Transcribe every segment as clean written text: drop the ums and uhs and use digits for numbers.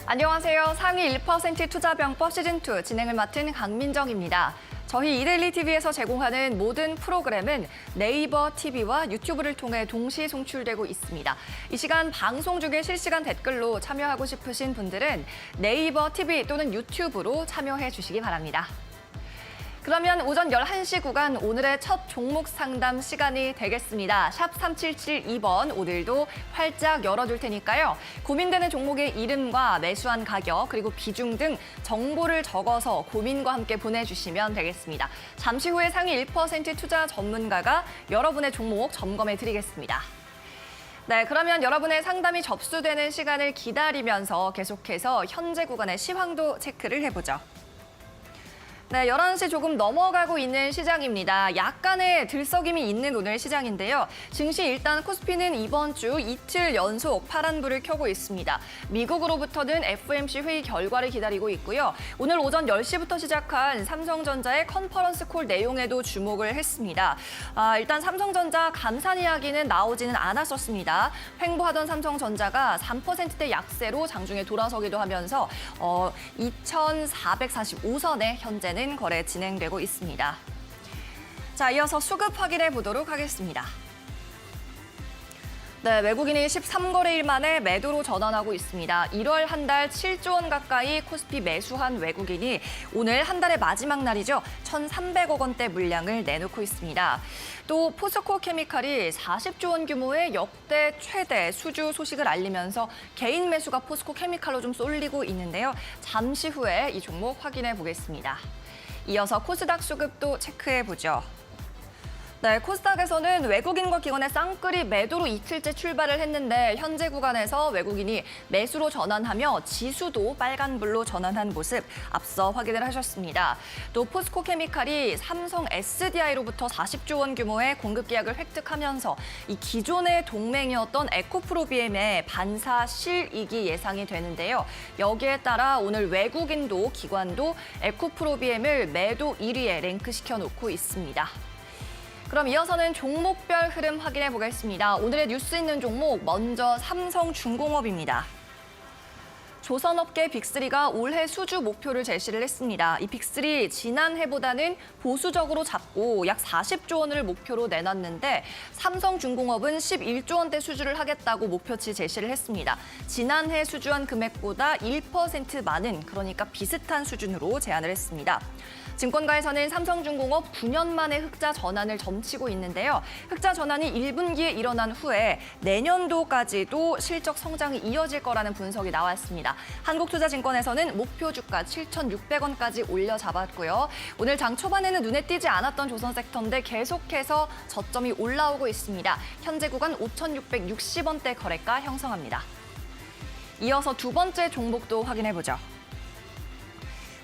안녕하세요. 상위 1% 투자병법 시즌2 진행을 맡은 강민정입니다. 저희 이데일리 TV에서 제공하는 모든 프로그램은 네이버 TV와 유튜브를 통해 동시 송출되고 있습니다. 이 시간 방송 중에 실시간 댓글로 참여하고 싶으신 분들은 네이버 TV 또는 유튜브로 참여해 주시기 바랍니다. 그러면 오전 11시 구간 오늘의 첫 종목 상담 시간이 되겠습니다. 샵 3772번 오늘도 활짝 열어둘 테니까요. 고민되는 종목의 이름과 매수한 가격 그리고 비중 등 정보를 적어서 고민과 함께 보내주시면 되겠습니다. 잠시 후에 상위 1% 투자 전문가가 여러분의 종목 점검해 드리겠습니다. 네, 그러면 여러분의 상담이 접수되는 시간을 기다리면서 계속해서 현재 구간의 시황도 체크를 해보죠. 네, 11시 조금 넘어가고 있는 시장입니다. 약간의 들썩임이 있는 오늘 시장인데요. 증시 일단 코스피는 이번 주 이틀 연속 파란불을 켜고 있습니다. 미국으로부터는 FOMC 회의 결과를 기다리고 있고요. 오늘 오전 10시부터 시작한 삼성전자의 컨퍼런스 콜 내용에도 주목을 했습니다. 일단 삼성전자 감산 이야기는 나오지는 않았었습니다. 횡보하던 삼성전자가 3%대 약세로 장중에 돌아서기도 하면서 2,445선에 현재는 거래 진행되고 있습니다. 자, 이어서 수급 확인해 보도록 하겠습니다. 네, 외국인이 13거래일 만에 매도로 전환하고 있습니다. 1월 한 달 7조 원 가까이 코스피 매수한 외국인이 오늘 한 달의 마지막 날이죠. 1,300억 원대 물량을 내놓고 있습니다. 또 포스코 케미칼이 40조 원 규모의 역대 최대 수주 소식을 알리면서 개인 매수가 포스코 케미칼로 좀 쏠리고 있는데요. 잠시 후에 이 종목 확인해 보겠습니다. 이어서 코스닥 수급도 체크해 보죠. 네, 코스닥에서는 외국인과 기관의 쌍끌이 매도로 이틀째 출발을 했는데 현재 구간에서 외국인이 매수로 전환하며 지수도 빨간불로 전환한 모습 앞서 확인을 하셨습니다. 또 포스코 케미칼이 삼성 SDI로부터 40조 원 규모의 공급 계약을 획득하면서 이 기존의 동맹이었던 에코프로비엠의 반사 실익이 예상이 되는데요. 여기에 따라 오늘 외국인도 기관도 에코프로비엠을 매도 1위에 랭크시켜 놓고 있습니다. 그럼 이어서는 종목별 흐름 확인해 보겠습니다. 오늘의 뉴스 있는 종목 먼저 삼성중공업입니다. 조선업계 빅3가 올해 수주 목표를 제시를 했습니다. 이 빅3 지난해보다는 보수적으로 잡고 약 40조 원을 목표로 내놨는데 삼성중공업은 11조 원대 수주를 하겠다고 목표치 제시를 했습니다. 지난해 수주한 금액보다 1% 많은 그러니까 비슷한 수준으로 제안을 했습니다. 증권가에서는 삼성중공업 9년 만에 흑자 전환을 점치고 있는데요. 흑자 전환이 1분기에 일어난 후에 내년도까지도 실적 성장이 이어질 거라는 분석이 나왔습니다. 한국투자증권에서는 목표 주가 7,600원까지 올려 잡았고요. 오늘 장 초반에는 눈에 띄지 않았던 조선 섹터인데 계속해서 저점이 올라오고 있습니다. 현재 구간 5,660원대 거래가 형성합니다. 이어서 두 번째 종목도 확인해보죠.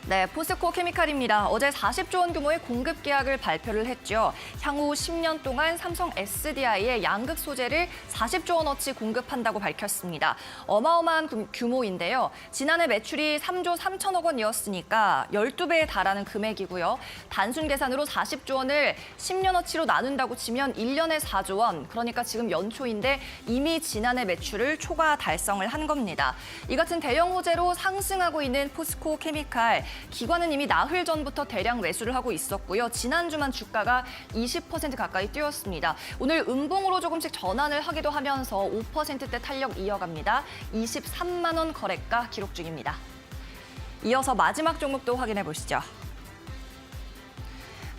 네, 포스코 케미칼입니다. 어제 40조 원 규모의 공급 계약을 발표를 했죠. 향후 10년 동안 삼성 SDI의 양극 소재를 40조 원어치 공급한다고 밝혔습니다. 어마어마한 규모인데요. 지난해 매출이 3조 3천억 원이었으니까 12배에 달하는 금액이고요. 단순 계산으로 40조 원을 10년어치로 나눈다고 치면 1년에 4조 원, 그러니까 지금 연초인데 이미 지난해 매출을 초과 달성을 한 겁니다. 이 같은 대형 호재로 상승하고 있는 포스코 케미칼, 기관은 이미 나흘 전부터 대량 매수를 하고 있었고요. 지난주만 주가가 20% 가까이 뛰었습니다. 오늘 음봉으로 조금씩 전환을 하기도 하면서 5%대 탄력 이어갑니다. 23만 원 거래가 기록 중입니다. 이어서 마지막 종목도 확인해 보시죠.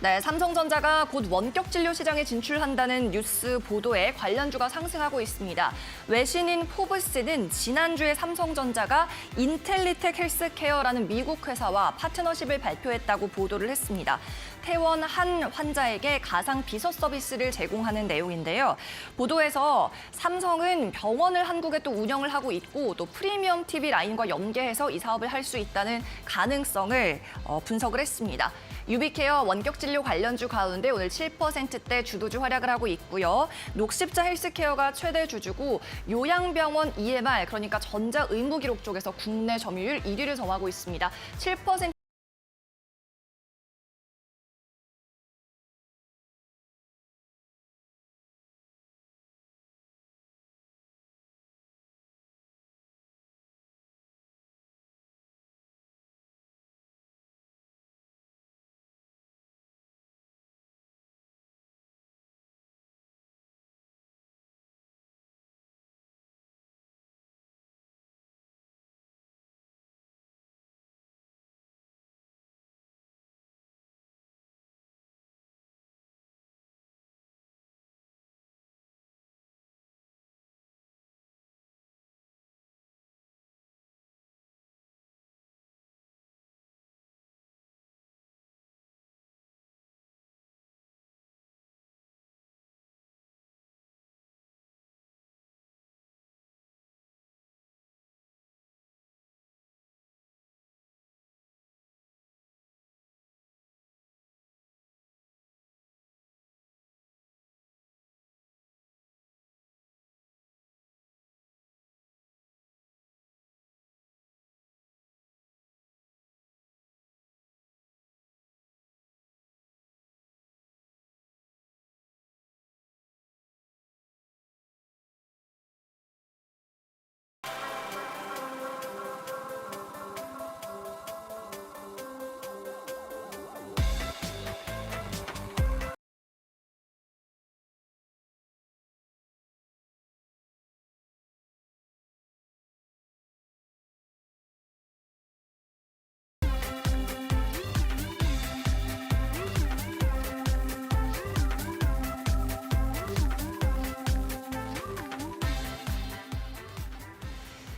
네, 삼성전자가 곧 원격 진료 시장에 진출한다는 뉴스 보도에 관련주가 상승하고 있습니다. 외신인 포브스는 지난주에 삼성전자가 인텔리텍 헬스케어라는 미국 회사와 파트너십을 발표했다고 보도를 했습니다. 퇴원 한 환자에게 가상 비서 서비스를 제공하는 내용인데요. 보도에서 삼성은 병원을 한국에 또 운영을 하고 있고 또 프리미엄 TV 라인과 연계해서 이 사업을 할 수 있다는 가능성을 분석을 했습니다. 유비케어 원격 진료 관련주 가운데 오늘 7%대 주도주 활약을 하고 있고요. 녹십자 헬스케어가 최대 주주고 요양병원 EMR 그러니까 전자의무기록 쪽에서 국내 점유율 1위를 점하고 있습니다. 7%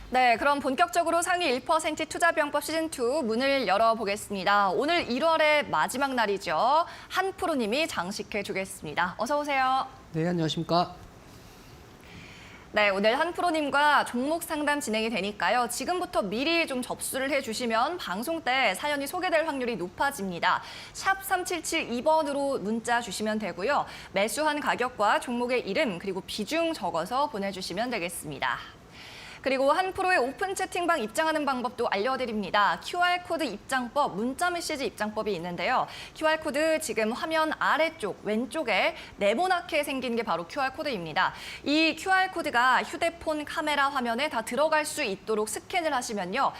네, 그럼 본격적으로 상위 1% 투자병법 시즌2 문을 열어보겠습니다. 오늘 1월의 마지막 날이죠. 한프로님이 장식해 주겠습니다. 어서 오세요. 네, 안녕하십니까. 네, 오늘 한프로님과 종목 상담 진행이 되니까요. 지금부터 미리 좀 접수를 해주시면 방송 때 사연이 소개될 확률이 높아집니다. 샵 3772번으로 문자 주시면 되고요. 매수한 가격과 종목의 이름 그리고 비중 적어서 보내주시면 되겠습니다. 그리고 한프로의 오픈 채팅방 입장하는 방법도 알려드립니다. QR코드 입장법, 문자메시지 입장법이 있는데요. QR코드 지금 화면 아래쪽 왼쪽에 네모나게 생긴 게 바로 QR코드입니다. 이 QR코드가 휴대폰 카메라 화면에 다 들어갈 수 있도록 스캔을 하시면요.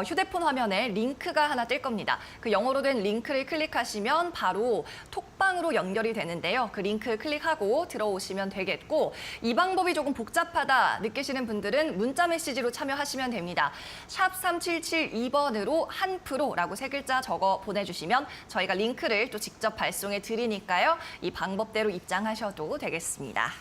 휴대폰 화면에 링크가 하나 뜰 겁니다. 그 영어로 된 링크를 클릭하시면 바로 톡방으로 연결이 되는데요. 그 링크 클릭하고 들어오시면 되겠고 이 방법이 조금 복잡하다 느끼시는 분들은 문자 메시지로 참여하시면 됩니다. 샵 3772번으로 한프로라고 세 글자 적어 보내주시면 저희가 링크를 또 직접 발송해 드리니까요. 이 방법대로 입장하셔도 되겠습니다.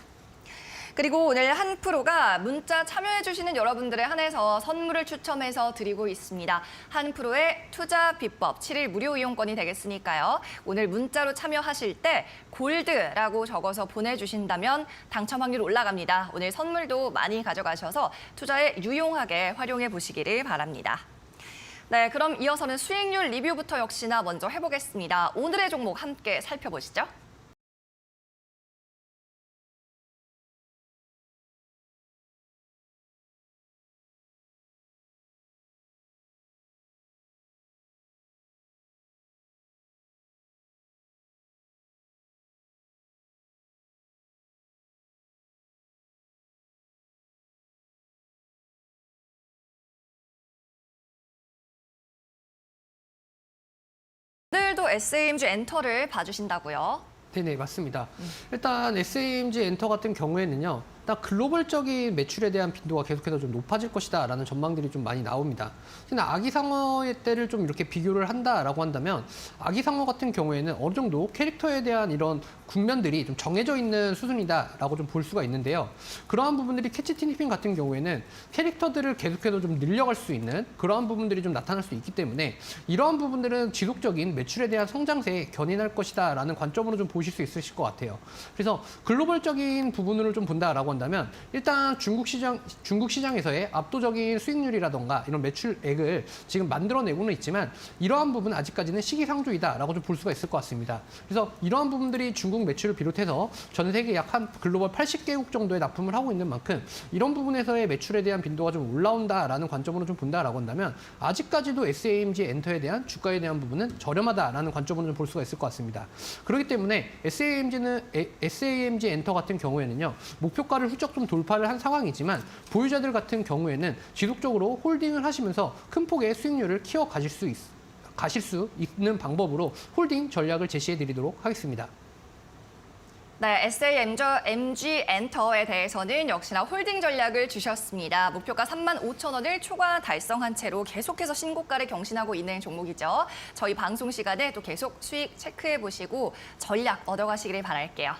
그리고 오늘 한프로가 문자 참여해주시는 여러분들에 한해서 선물을 추첨해서 드리고 있습니다. 한프로의 투자 비법 7일 무료 이용권이 되겠으니까요. 오늘 문자로 참여하실 때 골드라고 적어서 보내주신다면 당첨 확률 올라갑니다. 오늘 선물도 많이 가져가셔서 투자에 유용하게 활용해 보시기를 바랍니다. 네, 그럼 이어서는 수익률 리뷰부터 역시나 먼저 해보겠습니다. 오늘의 종목 함께 살펴보시죠. 오늘도 SAMG 엔터를 봐주신다고요? 네네, 맞습니다. 일단 SAMG 엔터 같은 경우에는요. 일단 글로벌적인 매출에 대한 빈도가 계속해서 좀 높아질 것이다라는 전망들이 좀 많이 나옵니다. 근데 아기상어의 때를 좀 이렇게 비교를 한다라고 한다면 아기상어 같은 경우에는 어느 정도 캐릭터에 대한 이런 국면들이 좀 정해져 있는 수준이다라고 좀 볼 수가 있는데요. 그러한 부분들이 캐치티니핑 같은 경우에는 캐릭터들을 계속해서 좀 늘려갈 수 있는 그러한 부분들이 좀 나타날 수 있기 때문에 이러한 부분들은 지속적인 매출에 대한 성장세에 견인할 것이다라는 관점으로 좀 보실 수 있으실 것 같아요. 그래서 글로벌적인 부분으로 좀 본다라고 한다면 일단 중국 시장에서의 압도적인 수익률이라던가 이런 매출액을 지금 만들어내고는 있지만 이러한 부분은 아직까지는 시기상조이다라고 좀 볼 수가 있을 것 같습니다. 그래서 이러한 부분들이 중국 매출을 비롯해서 전 세계 약 한 글로벌 80개국 정도에 납품을 하고 있는 만큼 이런 부분에서의 매출에 대한 빈도가 좀 올라온다라는 관점으로 좀 본다라고 한다면 아직까지도 SAMG 엔터에 대한 주가에 대한 부분은 저렴하다라는 관점으로 좀 볼 수가 있을 것 같습니다. 그렇기 때문에 SAMG 엔터 같은 경우에는요. 목표가를 훌쩍 좀 돌파를 한 상황이지만 보유자들 같은 경우에는 지속적으로 홀딩을 하시면서 큰 폭의 수익률을 키워 가실 수 있는 방법으로 홀딩 전략을 제시해 드리도록 하겠습니다. 네, SAMG 엔터에 대해서는 역시나 홀딩 전략을 주셨습니다. 목표가 35,000원을 초과 달성한 채로 계속해서 신고가를 경신하고 있는 종목이죠. 저희 방송 시간에 또 계속 수익 체크해 보시고 전략 얻어가시기를 바랄게요.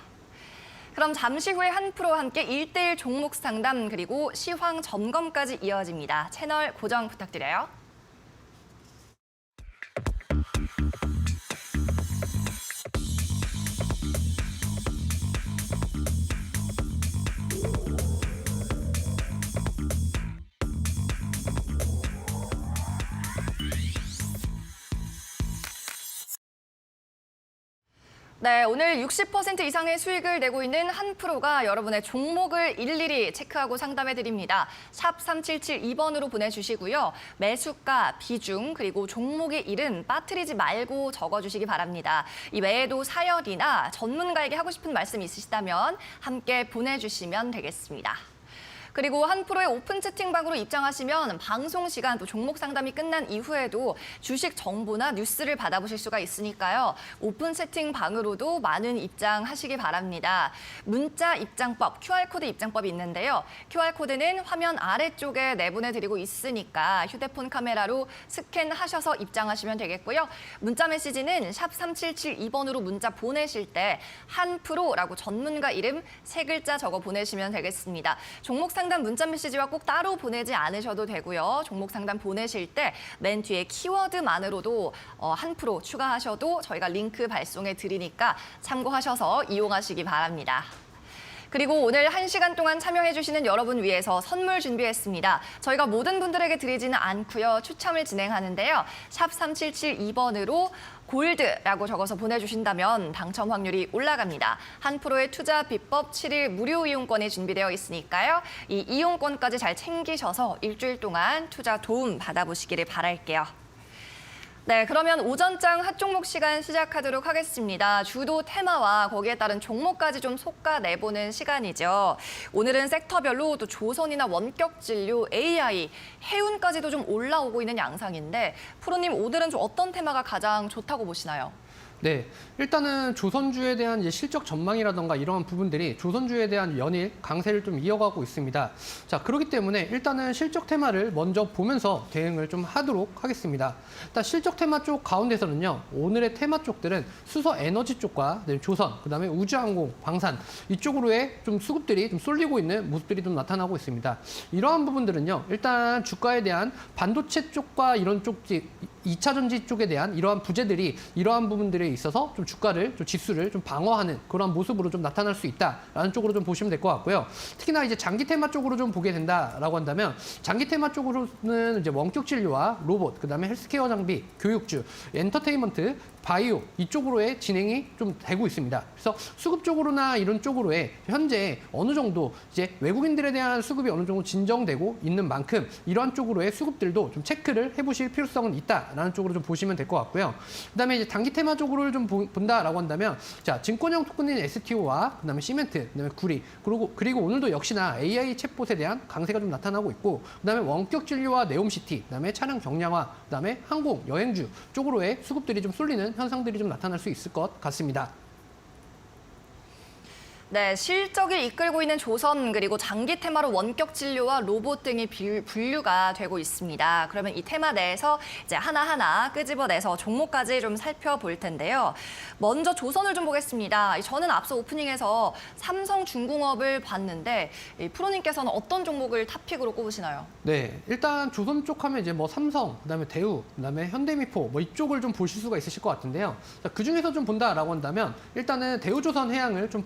그럼 잠시 후에 한프로와 함께 1대1 종목 상담 그리고 시황 점검까지 이어집니다. 채널 고정 부탁드려요. 네, 오늘 60% 이상의 수익을 내고 있는 한프로가 여러분의 종목을 일일이 체크하고 상담해드립니다. 샵 3772번으로 보내주시고요. 매수가, 비중, 그리고 종목의 이름 빠뜨리지 말고 적어주시기 바랍니다. 이 외에도 사연이나 전문가에게 하고 싶은 말씀 있으시다면 함께 보내주시면 되겠습니다. 그리고 한프로의 오픈 채팅방으로 입장하시면 방송 시간 또 종목 상담이 끝난 이후에도 주식 정보나 뉴스를 받아보실 수가 있으니까요. 오픈 채팅방으로도 많은 입장하시기 바랍니다. 문자 입장법, QR코드 입장법이 있는데요. QR코드는 화면 아래쪽에 내보내드리고 있으니까 휴대폰 카메라로 스캔하셔서 입장하시면 되겠고요. 문자 메시지는 샵 3772번으로 문자 보내실 때 한프로라고 전문가 이름 3글자 적어 보내시면 되겠습니다. 종목 상담 상담 문자 메시지와 꼭 따로 보내지 않으셔도 되고요. 종목 상담 보내실 때 맨 뒤에 키워드만으로도 한 프로 추가하셔도 저희가 링크 발송해 드리니까 참고하셔서 이용하시기 바랍니다. 그리고 오늘 1시간 동안 참여해주시는 여러분 위해서 선물 준비했습니다. 저희가 모든 분들에게 드리지는 않고요. 추첨을 진행하는데요. 샵 3772번으로 골드라고 적어서 보내주신다면 당첨 확률이 올라갑니다. 한 프로의 투자 비법 7일 무료 이용권이 준비되어 있으니까요. 이 이용권까지 잘 챙기셔서 일주일 동안 투자 도움 받아보시기를 바랄게요. 네, 그러면 오전장 핫종목 시간 시작하도록 하겠습니다. 주도 테마와 거기에 따른 종목까지 좀 솎아내보는 시간이죠. 오늘은 섹터별로 또 조선이나 원격진료, AI, 해운까지도 좀 올라오고 있는 양상인데 프로님 오늘은 좀 어떤 테마가 가장 좋다고 보시나요? 네, 일단은 조선주에 대한 이제 실적 전망이라던가 이러한 부분들이 조선주에 대한 연일 강세를 좀 이어가고 있습니다. 자, 그렇기 때문에 일단은 실적 테마를 먼저 보면서 대응을 좀 하도록 하겠습니다. 일단 실적 테마 쪽 가운데서는요, 오늘의 테마 쪽들은 수소 에너지 쪽과 조선, 그다음에 우주항공, 방산 이쪽으로의 좀 수급들이 좀 쏠리고 있는 모습들이 좀 나타나고 있습니다. 이러한 부분들은요, 일단 주가에 대한 반도체 쪽과 이런 쪽 2차 전지 쪽에 대한 이러한 부재들이 이러한 부분들에 있어서 좀 주가를 좀 지수를 좀 방어하는 그런 모습으로 좀 나타날 수 있다라는 쪽으로 좀 보시면 될 것 같고요. 특히나 이제 장기 테마 쪽으로 좀 보게 된다라고 한다면 장기 테마 쪽으로는 이제 원격 진료와 로봇, 그다음에 헬스케어 장비, 교육주, 엔터테인먼트, 바이오 이쪽으로의 진행이 좀 되고 있습니다. 그래서 수급 쪽으로나 이런 쪽으로의 현재 어느 정도 이제 외국인들에 대한 수급이 어느 정도 진정되고 있는 만큼 이러한 쪽으로의 수급들도 좀 체크를 해보실 필요성은 있다라는 쪽으로 좀 보시면 될 것 같고요. 그다음에 이제 단기 테마 쪽으로 좀 본다라고 한다면 자 증권형 토큰인 STO와 그다음에 시멘트, 그다음에 구리 그리고 오늘도 역시나 AI 챗봇에 대한 강세가 좀 나타나고 있고 그다음에 원격 진료와 네옴시티, 그다음에 차량 경량화, 그다음에 항공, 여행주 쪽으로의 수급들이 좀 쏠리는 현상들이 좀 나타날 수 있을 것 같습니다. 네, 실적을 이끌고 있는 조선 그리고 장기 테마로 원격 진료와 로봇 등이 분류가 되고 있습니다. 그러면 이 테마 내에서 이제 하나하나 끄집어내서 종목까지 좀 살펴볼 텐데요. 먼저 조선을 좀 보겠습니다. 저는 앞서 오프닝에서 삼성중공업을 봤는데 프로님께서는 어떤 종목을 탑픽으로 꼽으시나요? 네, 일단 조선 쪽 하면 이제 뭐 삼성, 그다음에 대우, 그다음에 현대미포 뭐 이쪽을 좀 보실 수가 있으실 것 같은데요. 그 중에서 좀 본다라고 한다면 일단은 대우조선해양을 좀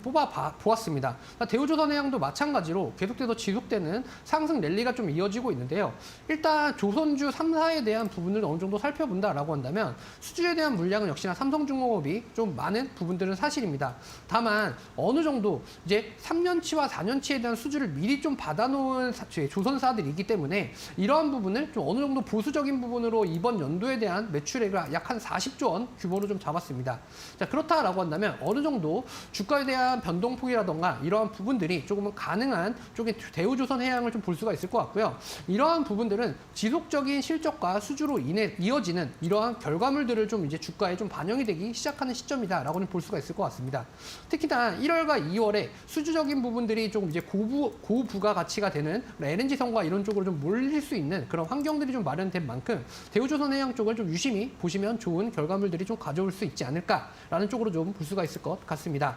보았습니다. 대우조선해양도 마찬가지로 계속해서 지속되는 상승 랠리가 좀 이어지고 있는데요. 일단 조선주 3사에 대한 부분을 어느 정도 살펴본다라고 한다면 수주에 대한 물량은 역시나 삼성중공업이 좀 많은 부분들은 사실입니다. 다만 어느 정도 이제 3년치와 4년치에 대한 수주를 미리 좀 받아놓은 조선사들이기 때문에 이러한 부분을 좀 어느 정도 보수적인 부분으로 이번 연도에 대한 매출액을 약 한 40조 원 규모로 좀 잡았습니다. 자, 그렇다라고 한다면 어느 정도 주가에 대한 변동폭이라던가 이러한 부분들이 조금은 가능한 쪽에 대우조선해양을 좀 볼 수가 있을 것 같고요. 이러한 부분들은 지속적인 실적과 수주로 인해 이어지는 이러한 결과물들을 좀 이제 주가에 좀 반영이 되기 시작하는 시점이다라고는 볼 수가 있을 것 같습니다. 특히나 1월과 2월에 수주적인 부분들이 조금 이제 고부가 가치가 되는 LNG선과 이런 쪽으로 좀 몰릴 수 있는 그런 환경들이 좀 마련된 만큼 대우조선해양 쪽을 좀 유심히 보시면 좋은 결과물들이 좀 가져올 수 있지 않을까라는 쪽으로 좀 볼 수가 있을 것 같습니다.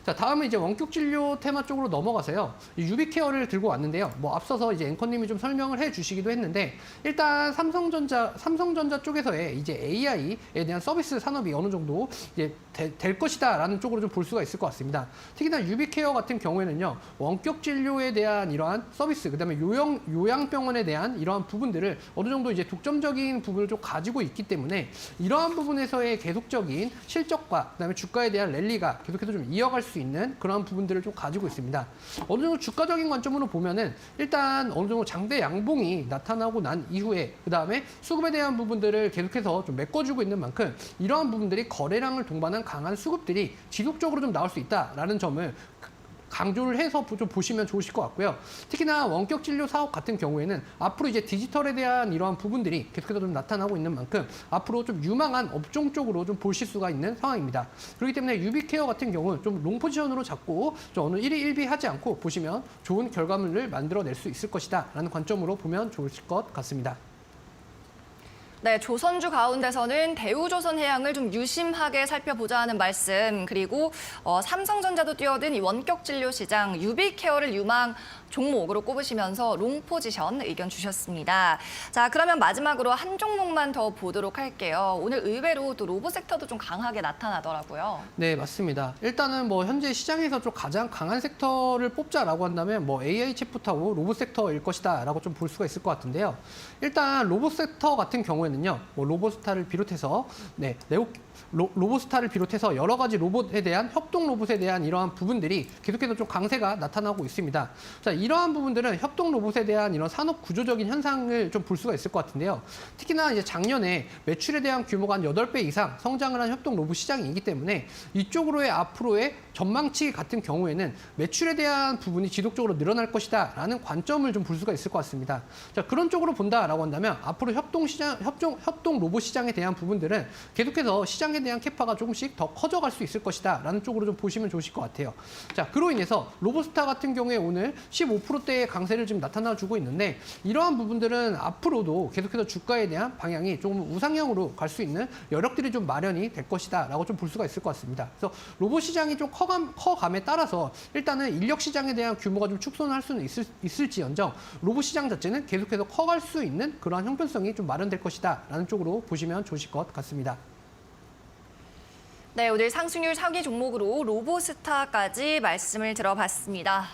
자, 다음은 이제 원격 진료 테마 쪽으로 넘어가서요. 유비케어를 들고 왔는데요. 뭐 앞서서 이제 앵커님이 좀 설명을 해주시기도 했는데 일단 삼성전자 쪽에서의 이제 AI에 대한 서비스 산업이 어느 정도 이제 될 것이다라는 쪽으로 좀 볼 수가 있을 것 같습니다. 특히나 유비케어 같은 경우에는요, 원격 진료에 대한 이러한 서비스, 그다음에 요양병원에 대한 이러한 부분들을 어느 정도 이제 독점적인 부분을 좀 가지고 있기 때문에 이러한 부분에서의 계속적인 실적과 그다음에 주가에 대한 랠리가 계속해서 좀 이어갈 수 있는 그런 부분들을 좀 가지고 있습니다. 어느 정도 주가적인 관점으로 보면은 일단 어느 정도 장대 양봉이 나타나고 난 이후에 그다음에 수급에 대한 부분들을 계속해서 좀 메꿔주고 있는 만큼 이러한 부분들이 거래량을 동반한 강한 수급들이 지속적으로 좀 나올 수 있다라는 점을 강조를 해서 좀 보시면 좋으실 것 같고요. 특히나 원격 진료 사업 같은 경우에는 앞으로 이제 디지털에 대한 이러한 부분들이 계속해서 좀 나타나고 있는 만큼 앞으로 좀 유망한 업종 쪽으로 좀 보실 수가 있는 상황입니다. 그렇기 때문에 유비케어 같은 경우는 좀 롱 포지션으로 잡고 좀 어느 1위 1비 하지 않고 보시면 좋은 결과물을 만들어낼 수 있을 것이다 라는 관점으로 보면 좋으실 것 같습니다. 네, 조선주 가운데서는 대우조선해양을 좀 유심하게 살펴보자 하는 말씀, 그리고 삼성전자도 뛰어든 이 원격 진료 시장 유비케어를 유망 종목으로 꼽으시면서 롱 포지션 의견 주셨습니다. 자, 그러면 마지막으로 한 종목만 더 보도록 할게요. 오늘 의외로 또 로봇 섹터도 좀 강하게 나타나더라고요. 네, 맞습니다. 일단은 뭐 현재 시장에서 좀 가장 강한 섹터를 뽑자라고 한다면 뭐 AI 챗봇하고 로봇 섹터일 것이다라고 좀 볼 수가 있을 것 같은데요. 일단 로봇 섹터 같은 경우에는요, 뭐 로봇스타를 비롯해서 로봇스타를 비롯해서 여러 가지 로봇에 대한 협동 로봇에 대한 이러한 부분들이 계속해서 좀 강세가 나타나고 있습니다. 자, 이러한 부분들은 협동 로봇에 대한 이런 산업 구조적인 현상을 좀 볼 수가 있을 것 같은데요. 특히나 이제 작년에 매출에 대한 규모가 한 8배 이상 성장을 한 협동 로봇 시장이기 때문에 이쪽으로의 앞으로의 전망치 같은 경우에는 매출에 대한 부분이 지속적으로 늘어날 것이다라는 관점을 좀 볼 수가 있을 것 같습니다. 자, 그런 쪽으로 본다라고 한다면 앞으로 협동 로봇 시장에 대한 부분들은 계속해서 시장에 대한 캐파가 조금씩 더 커져갈 수 있을 것이다라는 쪽으로 좀 보시면 좋으실 것 같아요. 자, 그로 인해서 로봇스타 같은 경우에 오늘 15%대의 강세를 지금 나타나주고 있는데 이러한 부분들은 앞으로도 계속해서 주가에 대한 방향이 조금 우상향으로 갈 수 있는 여력들이 좀 마련이 될 것이다라고 좀 볼 수가 있을 것 같습니다. 그래서 로봇 시장이 좀 커감에 따라서 일단은 인력 시장에 대한 규모가 좀 축소할 수는 있을지언정 로봇 시장 자체는 계속해서 커갈 수 있는 그러한 형편성이 좀 마련될 것이다라는 쪽으로 보시면 좋으실 것 같습니다. 네, 오늘 상승률 상위 종목으로 로봇스타까지 말씀을 들어봤습니다.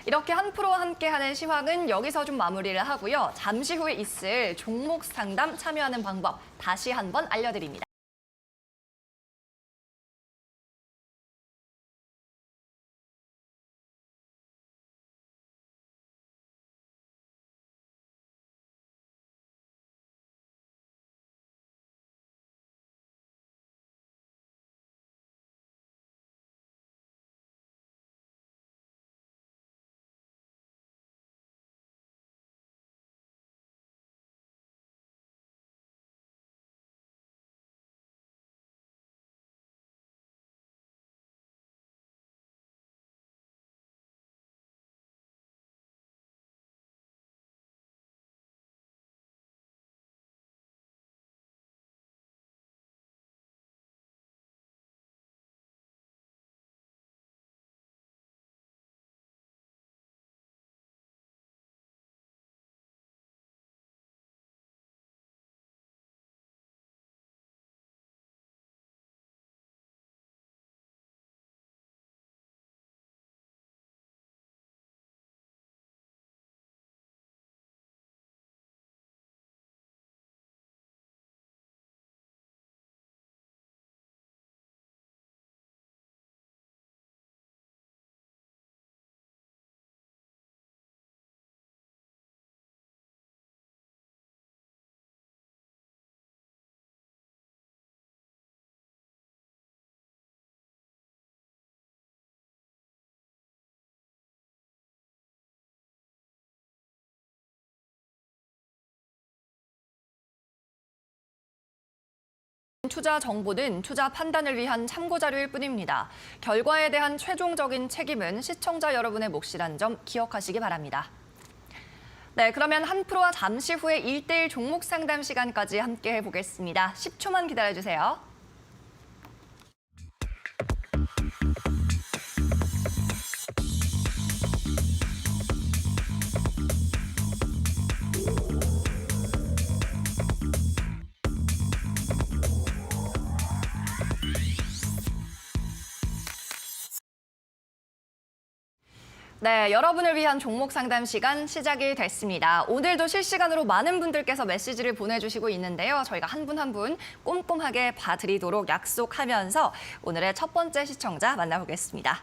이렇게 한 프로와 함께하는 시황은 여기서 좀 마무리를 하고요. 잠시 후에 있을 종목 상담 참여하는 방법 다시 한번 알려드립니다. 투자 정보는 투자 판단을 위한 참고 자료일 뿐입니다. 결과에 대한 최종적인 책임은 시청자 여러분의 몫이란 점 기억하시기 바랍니다. 네, 그러면 한 프로와 잠시 후에 1대1 종목 상담 시간까지 함께 해보겠습니다. 10초만 기다려주세요. 네, 여러분을 위한 종목 상담 시간 시작이 됐습니다. 오늘도 실시간으로 많은 분들께서 메시지를 보내주시고 있는데요. 저희가 한 분 한 분 꼼꼼하게 봐드리도록 약속하면서 오늘의 첫 번째 시청자 만나보겠습니다.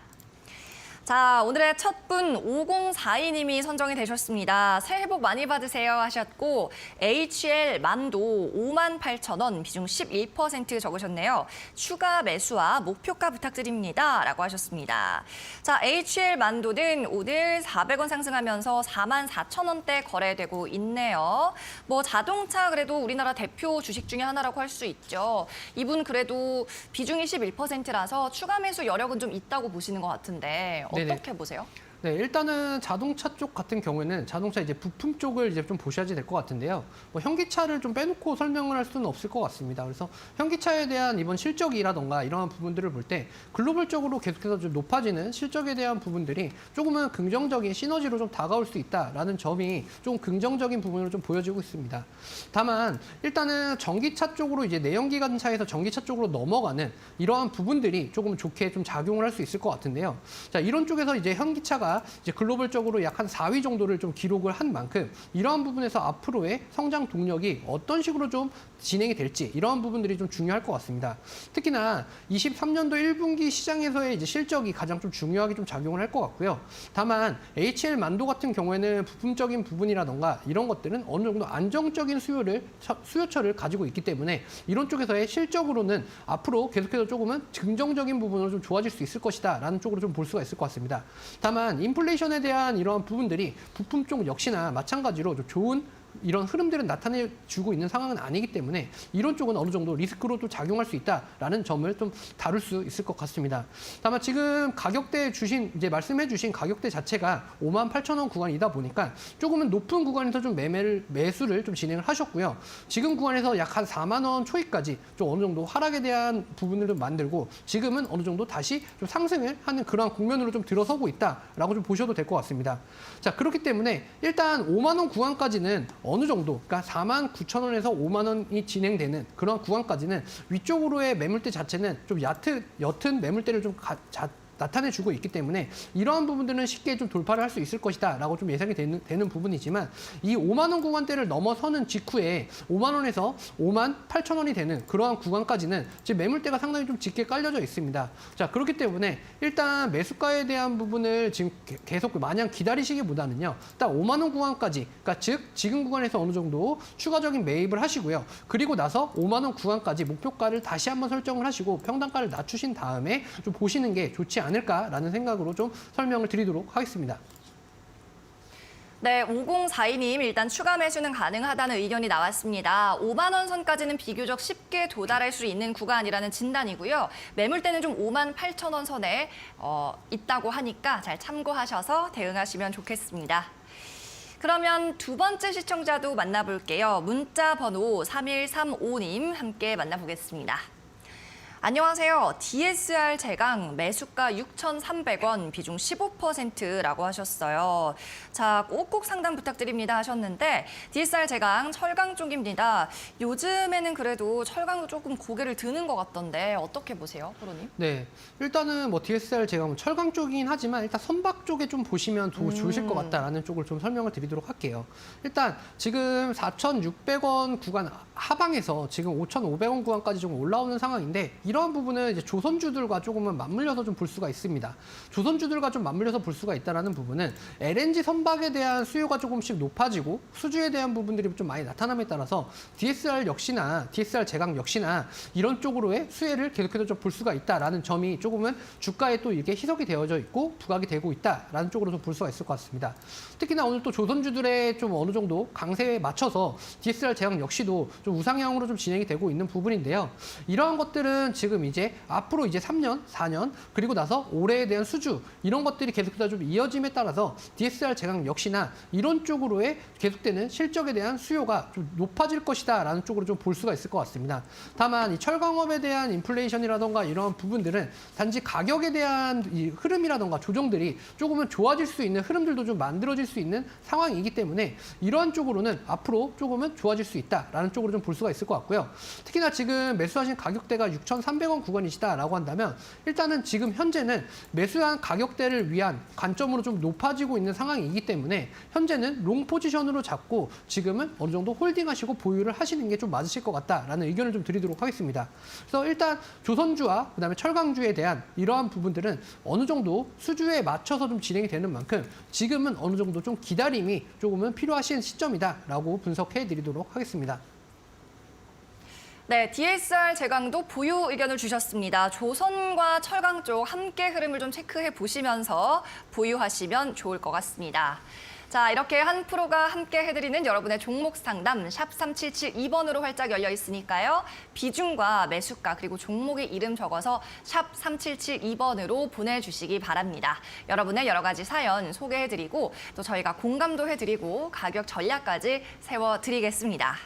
자, 오늘의 첫 분 5042님이 선정이 되셨습니다. 새해 복 많이 받으세요 하셨고 HL 만도 58,000원 비중 11% 적으셨네요. 추가 매수와 목표가 부탁드립니다 라고 하셨습니다. 자, HL 만도는 오늘 400원 상승하면서 44,000원대 거래되고 있네요. 뭐 자동차 그래도 우리나라 대표 주식 중에 하나라고 할 수 있죠. 이분 그래도 비중이 11%라서 추가 매수 여력은 좀 있다고 보시는 것 같은데 어떻게 네네. 보세요? 네, 일단은 자동차 쪽 같은 경우에는 자동차 이제 부품 쪽을 이제 좀 보셔야지 될 것 같은데요. 뭐 현기차를 좀 빼놓고 설명을 할 수는 없을 것 같습니다. 그래서 현기차에 대한 이번 실적이라던가 이러한 부분들을 볼 때 글로벌적으로 계속해서 좀 높아지는 실적에 대한 부분들이 조금은 긍정적인 시너지로 좀 다가올 수 있다라는 점이 좀 긍정적인 부분으로 좀 보여지고 있습니다. 다만 일단은 전기차 쪽으로 이제 내연기관차에서 전기차 쪽으로 넘어가는 이러한 부분들이 조금 좋게 좀 작용을 할 수 있을 것 같은데요. 자, 이런 쪽에서 이제 현기차가 이제 글로벌적으로 약 한 4위 정도를 좀 기록을 한 만큼 이러한 부분에서 앞으로의 성장 동력이 어떤 식으로 좀 진행이 될지 이러한 부분들이 좀 중요할 것 같습니다. 특히나 23년도 1분기 시장에서의 이제 실적이 가장 좀 중요하게 좀 작용을 할 것 같고요. 다만 HL 만도 같은 경우에는 부품적인 부분이라던가 이런 것들은 어느 정도 안정적인 수요처를 가지고 있기 때문에 이런 쪽에서의 실적으로는 앞으로 계속해서 조금은 긍정적인 부분으로 좀 좋아질 수 있을 것이다라는 쪽으로 좀 볼 수가 있을 것 같습니다. 다만 인플레이션에 대한 이러한 부분들이 부품 쪽 역시나 마찬가지로 좀 좋은 이런 흐름들은 나타내주고 있는 상황은 아니기 때문에 이런 쪽은 어느 정도 리스크로 또 작용할 수 있다라는 점을 좀 다룰 수 있을 것 같습니다. 다만 지금 가격대 이제 말씀해주신 가격대 자체가 58,000원 구간이다 보니까 조금은 높은 구간에서 좀 매수를 좀 진행을 하셨고요. 지금 구간에서 약 한 4만 원 초입까지 좀 어느 정도 하락에 대한 부분을 좀 만들고 지금은 어느 정도 다시 좀 상승을 하는 그런 국면으로 좀 들어서고 있다라고 좀 보셔도 될 것 같습니다. 자, 그렇기 때문에 일단 5만 원 구간까지는 어느 정도, 그러니까 49,000원에서 5만 원이 진행되는 그런 구간까지는 위쪽으로의 매물대 자체는 좀 옅은 매물대를 좀 나타내주고 있기 때문에 이러한 부분들은 쉽게 좀 돌파를 할 수 있을 것이다라고 좀 예상이 되는 부분이지만 이 5만 원 구간대를 넘어서는 직후에 5만 원에서 5만 8천 원이 되는 그러한 구간까지는 지금 매물대가 상당히 좀 짙게 깔려져 있습니다. 자, 그렇기 때문에 일단 매수가에 대한 부분을 지금 계속 마냥 기다리시기보다는요. 딱 5만 원 구간까지, 그러니까 즉 지금 구간에서 어느 정도 추가적인 매입을 하시고요. 그리고 나서 5만 원 구간까지 목표가를 다시 한번 설정을 하시고 평단가를 낮추신 다음에 좀 보시는 게 좋지 않을까라는 생각으로 좀 설명을 드리도록 하겠습니다. 네, 5042님 일단 추가 매수는 가능하다는 의견이 나왔습니다. 5만 원 선까지는 비교적 쉽게 도달할 수 있는 구간이라는 진단이고요. 매물대는 좀 5만 8천 원 선에 있다고 하니까 잘 참고하셔서 대응하시면 좋겠습니다. 그러면 두 번째 시청자도 만나볼게요. 문자 번호 3135님 함께 만나보겠습니다. 안녕하세요. DSR 제강 매수가 6,300원, 비중 15%라고 하셨어요. 자, 꼭꼭 상담 부탁드립니다 하셨는데 DSR 제강 철강 쪽입니다. 요즘에는 그래도 철강도 조금 고개를 드는 것 같던데 어떻게 보세요, 프로님? 네, 일단은 뭐 DSR 제가 철강 쪽이긴 하지만 일단 선박 쪽에 좀 보시면 좋으실 것 같다라는 쪽을 좀 설명을 드리도록 할게요. 일단 지금 4,600원 구간 하방에서 지금 5,500원 구간까지 좀 올라오는 상황인데 이러한 부분은 이제 조선주들과 조금은 맞물려서 좀 볼 수가 있습니다. 조선주들과 좀 맞물려서 볼 수가 있다는 부분은 LNG 선박에 대한 수요가 조금씩 높아지고 수주에 대한 부분들이 좀 많이 나타남에 따라서 DSR 제강 역시나 이런 쪽으로의 수혜를 계속해서 좀 볼 수가 있다라는 점이 조금은 주가에 또 이게 희석이 되어져 있고 부각이 되고 있다라는 쪽으로 좀 볼 수가 있을 것 같습니다. 특히나 오늘 또 조선주들의 좀 어느 정도 강세에 맞춰서 DSR 제강 역시도 좀 우상향으로 좀 진행이 되고 있는 부분인데요. 이러한 것들은 지금 이제 앞으로 이제 3년, 4년 그리고 나서 올해에 대한 수주 이런 것들이 계속해서 좀 이어짐에 따라서 DSR 제강 역시나 이런 쪽으로의 계속되는 실적에 대한 수요가 좀 높아질 것이다라는 쪽으로 좀 볼 수가 있을 것 같습니다. 다만 이 철강업에 대한 인플레이션이라던가 이런 부분들은 단지 가격에 대한 이 흐름이라던가 조정들이 조금은 좋아질 수 있는 흐름들도 좀 만들어질 수 있는 상황이기 때문에 이러한 쪽으로는 앞으로 조금은 좋아질 수 있다라는 쪽으로 좀 볼 수가 있을 것 같고요. 특히나 지금 매수하신 가격대가 6,300원 구간이시다라고 한다면 일단은 지금 현재는 매수한 가격대를 위한 관점으로 좀 높아지고 있는 상황이기 때문에 현재는 롱 포지션으로 잡고 지금은 어느 정도 홀딩하시고 보유를 하시는 게 좀 맞으실 것 같다라는 의견을 좀 드리도록 하겠습니다. 그래서 일단 조선주와 그다음에 철강주에 대한 이러한 부분들은 어느 정도 수주에 맞춰서 좀 진행이 되는 만큼 지금은 어느 정도 좀 기다림이 조금은 필요하신 시점이다라고 분석해 드리도록 하겠습니다. 네, DSR 제강도 보유 의견을 주셨습니다. 조선과 철강 쪽 함께 흐름을 좀 체크해 보시면서 보유하시면 좋을 것 같습니다. 자, 이렇게 한 프로가 함께 해드리는 여러분의 종목 상담 샵 3772번으로 활짝 열려 있으니까요. 비중과 매수가 그리고 종목의 이름 적어서 샵 3772번으로 보내주시기 바랍니다. 여러분의 여러 가지 사연 소개해드리고 또 저희가 공감도 해드리고 가격 전략까지 세워드리겠습니다.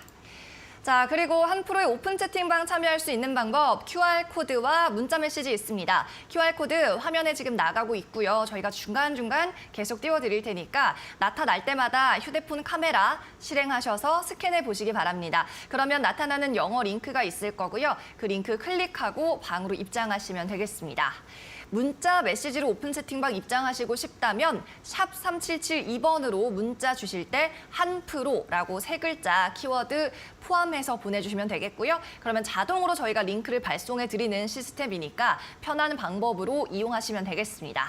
자, 그리고 한 프로의 오픈 채팅방 참여할 수 있는 방법 QR코드와 문자 메시지 있습니다. QR코드 화면에 지금 나가고 있고요. 저희가 중간중간 계속 띄워드릴 테니까 나타날 때마다 휴대폰 카메라 실행하셔서 스캔해 보시기 바랍니다. 그러면 나타나는 영어 링크가 있을 거고요. 그 링크 클릭하고 방으로 입장하시면 되겠습니다. 문자 메시지로 오픈 채팅방 입장하시고 싶다면 샵 3772번으로 문자 주실 때 한 프로라고 세 글자 키워드 포함해서 보내주시면 되겠고요. 그러면 자동으로 저희가 링크를 발송해 드리는 시스템이니까 편한 방법으로 이용하시면 되겠습니다.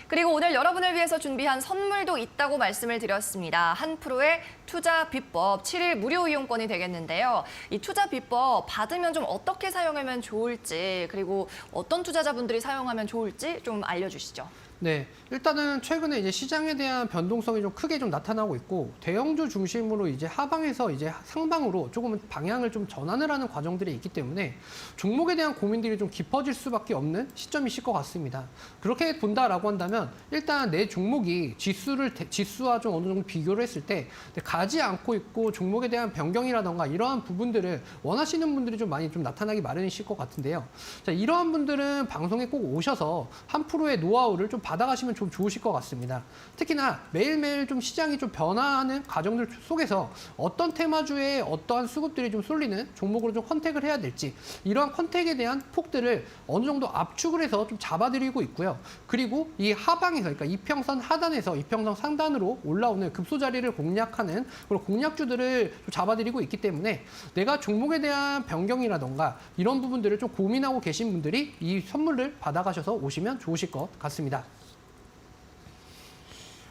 그리고 오늘 여러분을 위해서 준비한 선물도 있다고 말씀을 드렸습니다. 한 프로의 투자 비법 7일 무료 이용권이 되겠는데요. 이 투자 비법 받으면 좀 어떻게 사용하면 좋을지 그리고 어떤 투자자분들이 사용하면 좋을지 좀 알려주시죠. 네, 일단은 최근에 이제 시장에 대한 변동성이 좀 크게 좀 나타나고 있고 대형주 중심으로 이제 하방에서 이제 상방으로 조금 방향을 좀 전환을 하는 과정들이 있기 때문에 종목에 대한 고민들이 좀 깊어질 수밖에 없는 시점이실 것 같습니다. 그렇게 본다라고 한다면 일단 내 종목이 지수와 좀 어느 정도 비교를 했을 때 가지 않고 있고 종목에 대한 변경이라던가 이러한 부분들을 원하시는 분들이 좀 많이 좀 나타나기 마련이실 것 같은데요. 자, 이러한 분들은 방송에 꼭 오셔서 한 프로의 노하우를 좀 받아가시면 좀 좋으실 것 같습니다. 특히나 매일매일 좀 시장이 좀 변화하는 과정들 속에서 어떤 테마주에 어떠한 수급들이 좀 쏠리는 종목으로 좀 컨택을 해야 될지 이러한 컨택에 대한 폭들을 어느 정도 압축을 해서 좀 잡아드리고 있고요. 그리고 이 하방에서 그러니까 이평선 하단에서 이평선 상단으로 올라오는 급소 자리를 공략하는 그런 공략주들을 좀 잡아드리고 있기 때문에 내가 종목에 대한 변경이라던가 이런 부분들을 좀 고민하고 계신 분들이 이 선물을 받아가셔서 오시면 좋으실 것 같습니다.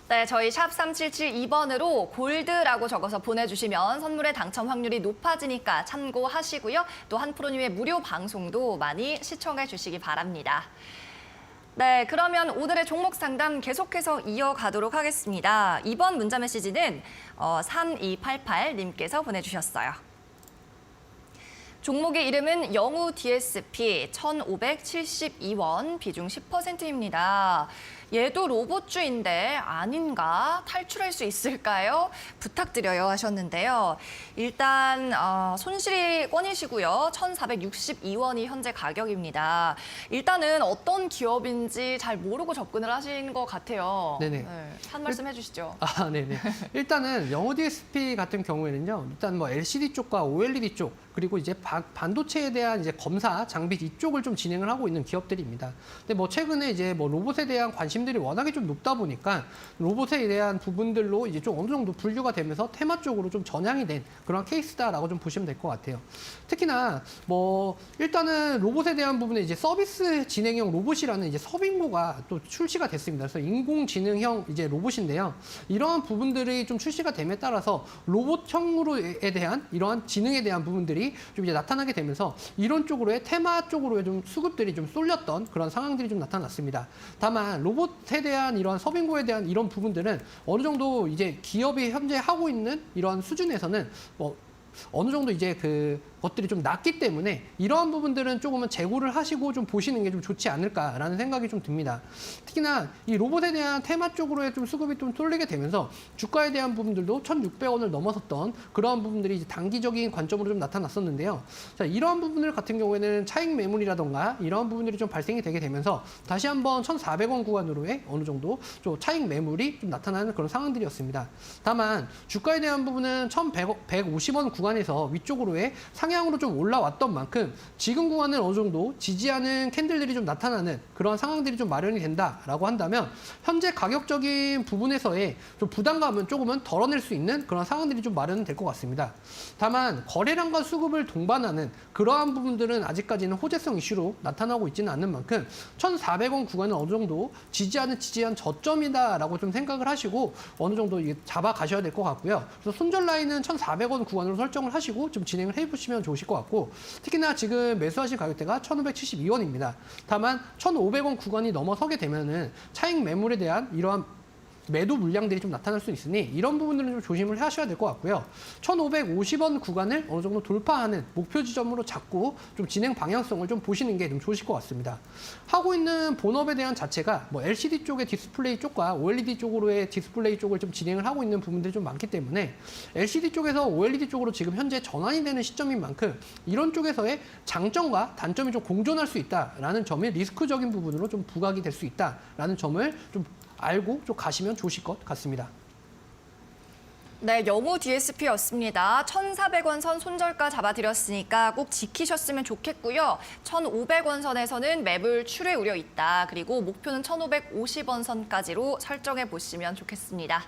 네, 저희 샵 3772번으로 골드라고 적어서 보내주시면 선물의 당첨 확률이 높아지니까 참고하시고요. 또 한 프로님의 무료 방송도 많이 시청해 주시기 바랍니다. 네, 그러면 오늘의 종목 상담 계속해서 이어가도록 하겠습니다. 이번 문자 메시지는 3288님께서 보내주셨어요. 종목의 이름은 영우 DSP 1,572원, 비중 10%입니다. 얘도 로봇주인데 아닌가? 탈출할 수 있을까요? 부탁드려요 하셨는데요. 일단 손실권이시고요. 1,462원이 현재 가격입니다. 일단은 어떤 기업인지 잘 모르고 접근을 하신 것 같아요. 네네. 네, 한 말씀 해주시죠. 아, 네네. 일단은 영어 DSP 같은 경우에는요. 일단 뭐 LCD 쪽과 OLED 쪽 그리고 이제 반도체에 대한 이제 검사 장비 이쪽을 좀 진행을 하고 있는 기업들입니다. 근데 뭐 최근에 이제 뭐 로봇에 대한 관심들이 워낙에 좀 높다 보니까 로봇에 대한 부분들로 이제 좀 어느 정도 분류가 되면서 테마 쪽으로 좀 전향이 된 그런 케이스다라고 좀 보시면 될 것 같아요. 특히나 뭐 일단은 로봇에 대한 부분에 이제 서비스 진행형 로봇이라는 이제 서빙고가 또 출시가 됐습니다. 그래서 인공지능형 이제 로봇인데요. 이러한 부분들이 좀 출시가 됨에 따라서 로봇형으로에 대한 이러한 지능에 대한 부분들이 좀 이제 나타나게 되면서 이런 쪽으로의 테마 쪽으로의 좀 수급들이 좀 쏠렸던 그런 상황들이 좀 나타났습니다. 다만 로봇에 대한 이러한 서빙고에 대한 이런 부분들은 어느 정도 이제 기업이 현재 하고 있는 이러한 수준에서는 어느 정도 이제 그 것들이 좀 낮기 때문에 이러한 부분들은 조금은 재고를 하시고 좀 보시는 게 좀 좋지 않을까라는 생각이 좀 듭니다. 특히나 이 로봇에 대한 테마 쪽으로의 좀 수급이 좀 쏠리게 되면서 주가에 대한 부분들도 1,600원을 넘어섰던 그러한 부분들이 이제 단기적인 관점으로 좀 나타났었는데요. 자, 이러한 부분들 같은 경우에는 차익 매물이라던가 이러한 부분들이 좀 발생이 되게 되면서 다시 한번 1,400원 구간으로의 어느 정도 좀 차익 매물이 좀 나타나는 그런 상황들이었습니다. 다만 주가에 대한 부분은 1,150원 구간에서 위쪽으로의 상향으로 좀 올라왔던 만큼 지금 구간은 어느 정도 지지하는 캔들들이 좀 나타나는 그런 상황들이 좀 마련이 된다라고 한다면 현재 가격적인 부분에서의 좀 부담감은 조금은 덜어낼 수 있는 그런 상황들이 좀 마련은 될 것 같습니다. 다만 거래량과 수급을 동반하는 그러한 부분들은 아직까지는 호재성 이슈로 나타나고 있지는 않는 만큼 1,400원 구간은 어느 정도 지지한 저점이다라고 좀 생각을 하시고 어느 정도 잡아 가셔야 될 것 같고요. 그래서 손절 라인은 1,400원 구간으로 설정을 하시고 좀 진행을 해보시면 좋으실 것 같고 특히나 지금 매수하신 가격대가 1,572원입니다. 다만 1,500원 구간이 넘어서게 되면은 차익 매물에 대한 이러한 매도 물량들이 좀 나타날 수 있으니 이런 부분들은 좀 조심을 하셔야 될 것 같고요. 1,550원 구간을 어느 정도 돌파하는 목표 지점으로 잡고 좀 진행 방향성을 좀 보시는 게 좀 좋으실 것 같습니다. 하고 있는 본업에 대한 자체가 뭐 LCD 쪽의 디스플레이 쪽과 OLED 쪽으로의 디스플레이 쪽을 좀 진행을 하고 있는 부분들이 좀 많기 때문에 LCD 쪽에서 OLED 쪽으로 지금 현재 전환이 되는 시점인 만큼 이런 쪽에서의 장점과 단점이 좀 공존할 수 있다라는 점이 리스크적인 부분으로 좀 부각이 될 수 있다라는 점을 좀 알고 좀 가시면 좋으실 것 같습니다. 네, 영우 DSP였습니다. 1,400원 선 손절가 잡아드렸으니까 꼭 지키셨으면 좋겠고요. 1,500원 선에서는 매물 출회 우려 있다. 그리고 목표는 1,550원 선까지로 설정해 보시면 좋겠습니다.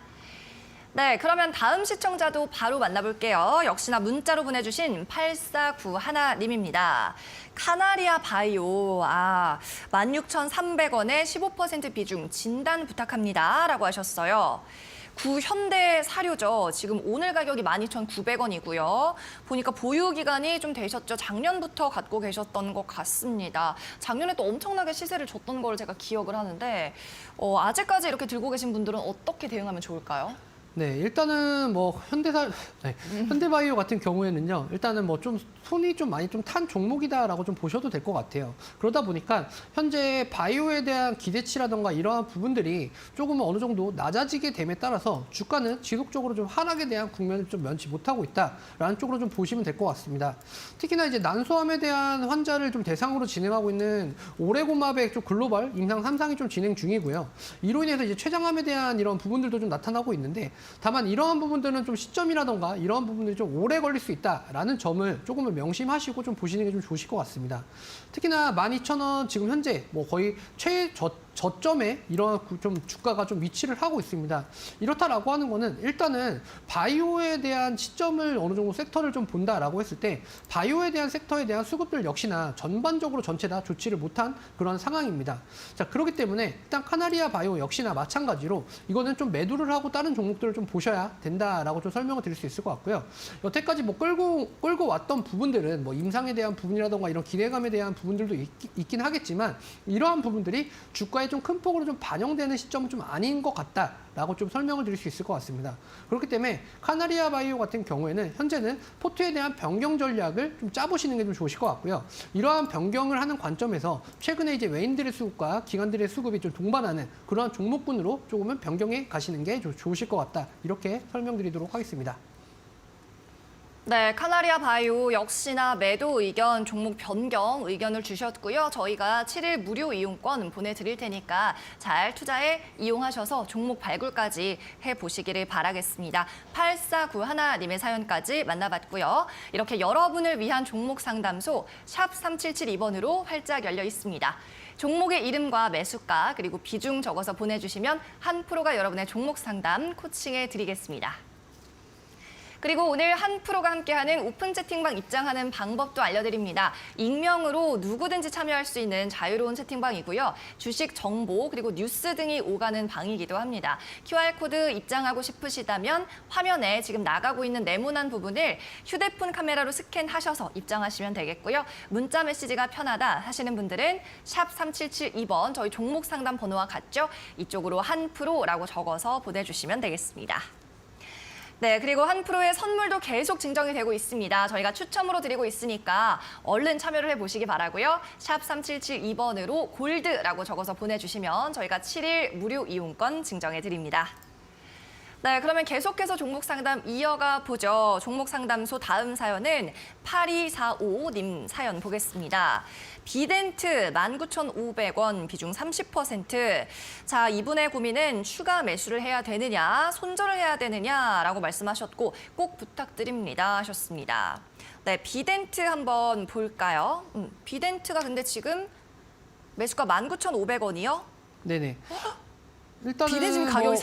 네, 그러면 다음 시청자도 바로 만나볼게요. 역시나 문자로 보내주신 8491님입니다. 카나리아 바이오, 16,300원에 15% 비중 진단 부탁합니다. 라고 하셨어요. 구현대 사료죠. 지금 오늘 가격이 12,900원이고요. 보니까 보유 기간이 좀 되셨죠. 작년부터 갖고 계셨던 것 같습니다. 작년에 또 엄청나게 시세를 줬던 걸 제가 기억을 하는데 아직까지 이렇게 들고 계신 분들은 어떻게 대응하면 좋을까요? 네, 일단은 뭐 현대바이오 같은 경우에는요, 일단은 뭐 좀 손이 좀 많이 좀 탄 종목이다라고 좀 보셔도 될 것 같아요. 그러다 보니까 현재 바이오에 대한 기대치라던가 이러한 부분들이 조금 어느 정도 낮아지게 됨에 따라서 주가는 지속적으로 좀 하락에 대한 국면을 좀 면치 못하고 있다라는 쪽으로 좀 보시면 될 것 같습니다. 특히나 이제 난소암에 대한 환자를 좀 대상으로 진행하고 있는 오레고마백 좀 글로벌 임상 3상이 좀 진행 중이고요. 이로 인해서 이제 췌장암에 대한 이런 부분들도 좀 나타나고 있는데 다만 이러한 부분들은 좀 시점이라던가 이러한 부분들이 좀 오래 걸릴 수 있다라는 점을 조금은 명심하시고 좀 보시는 게 좀 좋으실 것 같습니다. 특히나 12,000원 지금 현재 뭐 거의 저점에 이런 좀 주가가 좀 위치를 하고 있습니다. 이렇다라고 하는 거는 일단은 바이오에 대한 시점을 어느 정도 섹터를 좀 본다라고 했을 때 바이오에 대한 섹터에 대한 수급들 역시나 전반적으로 전체 다 좋지를 못한 그런 상황입니다. 자, 그렇기 때문에 일단 카나리아 바이오 역시나 마찬가지로 이거는 좀 매도를 하고 다른 종목들을 좀 보셔야 된다라고 좀 설명을 드릴 수 있을 것 같고요. 여태까지 뭐 끌고 왔던 부분들은 뭐 임상에 대한 부분이라던가 이런 기대감에 대한 부분들도 있긴 하겠지만 이러한 부분들이 주가에 좀 큰 폭으로 좀 반영되는 시점은 좀 아닌 것 같다라고 좀 설명을 드릴 수 있을 것 같습니다. 그렇기 때문에 카나리아 바이오 같은 경우에는 현재는 포트에 대한 변경 전략을 좀 짜보시는 게 좀 좋으실 것 같고요. 이러한 변경을 하는 관점에서 최근에 이제 외인들의 수급과 기관들의 수급이 좀 동반하는 그러한 종목군으로 조금은 변경해 가시는 게 좋으실 것 같다. 이렇게 설명드리도록 하겠습니다. 네, 카나리아 바이오 역시나 매도 의견, 종목 변경 의견을 주셨고요. 저희가 7일 무료 이용권 보내드릴 테니까 잘 투자에 이용하셔서 종목 발굴까지 해보시기를 바라겠습니다. 8491님의 사연까지 만나봤고요. 이렇게 여러분을 위한 종목 상담소 샵 3772번으로 활짝 열려 있습니다. 종목의 이름과 매수가 그리고 비중 적어서 보내주시면 한 프로가 여러분의 종목 상담 코칭해 드리겠습니다. 그리고 오늘 한 프로가 함께하는 오픈 채팅방 입장하는 방법도 알려드립니다. 익명으로 누구든지 참여할 수 있는 자유로운 채팅방이고요. 주식 정보 그리고 뉴스 등이 오가는 방이기도 합니다. QR코드 입장하고 싶으시다면 화면에 지금 나가고 있는 네모난 부분을 휴대폰 카메라로 스캔하셔서 입장하시면 되겠고요. 문자 메시지가 편하다 하시는 분들은 샵 3772번 저희 종목 상담 번호와 같죠? 이쪽으로 한 프로라고 적어서 보내주시면 되겠습니다. 네, 그리고 한 프로의 선물도 계속 증정이 되고 있습니다. 저희가 추첨으로 드리고 있으니까 얼른 참여를 해보시기 바라고요. 샵 3772번으로 골드라고 적어서 보내주시면 저희가 7일 무료 이용권 증정해 드립니다. 네, 그러면 계속해서 종목 상담 이어가 보죠. 종목 상담소 다음 사연은 8245님 사연 보겠습니다. 비덴트 19,500원 비중 30%. 자, 이분의 고민은 추가 매수를 해야 되느냐, 손절을 해야 되느냐라고 말씀하셨고 꼭 부탁드립니다 하셨습니다. 네, 비덴트 한번 볼까요? 비덴트가 근데 지금 매수가 19,500원이요? 네네. 일단은 비덴 지금 가격이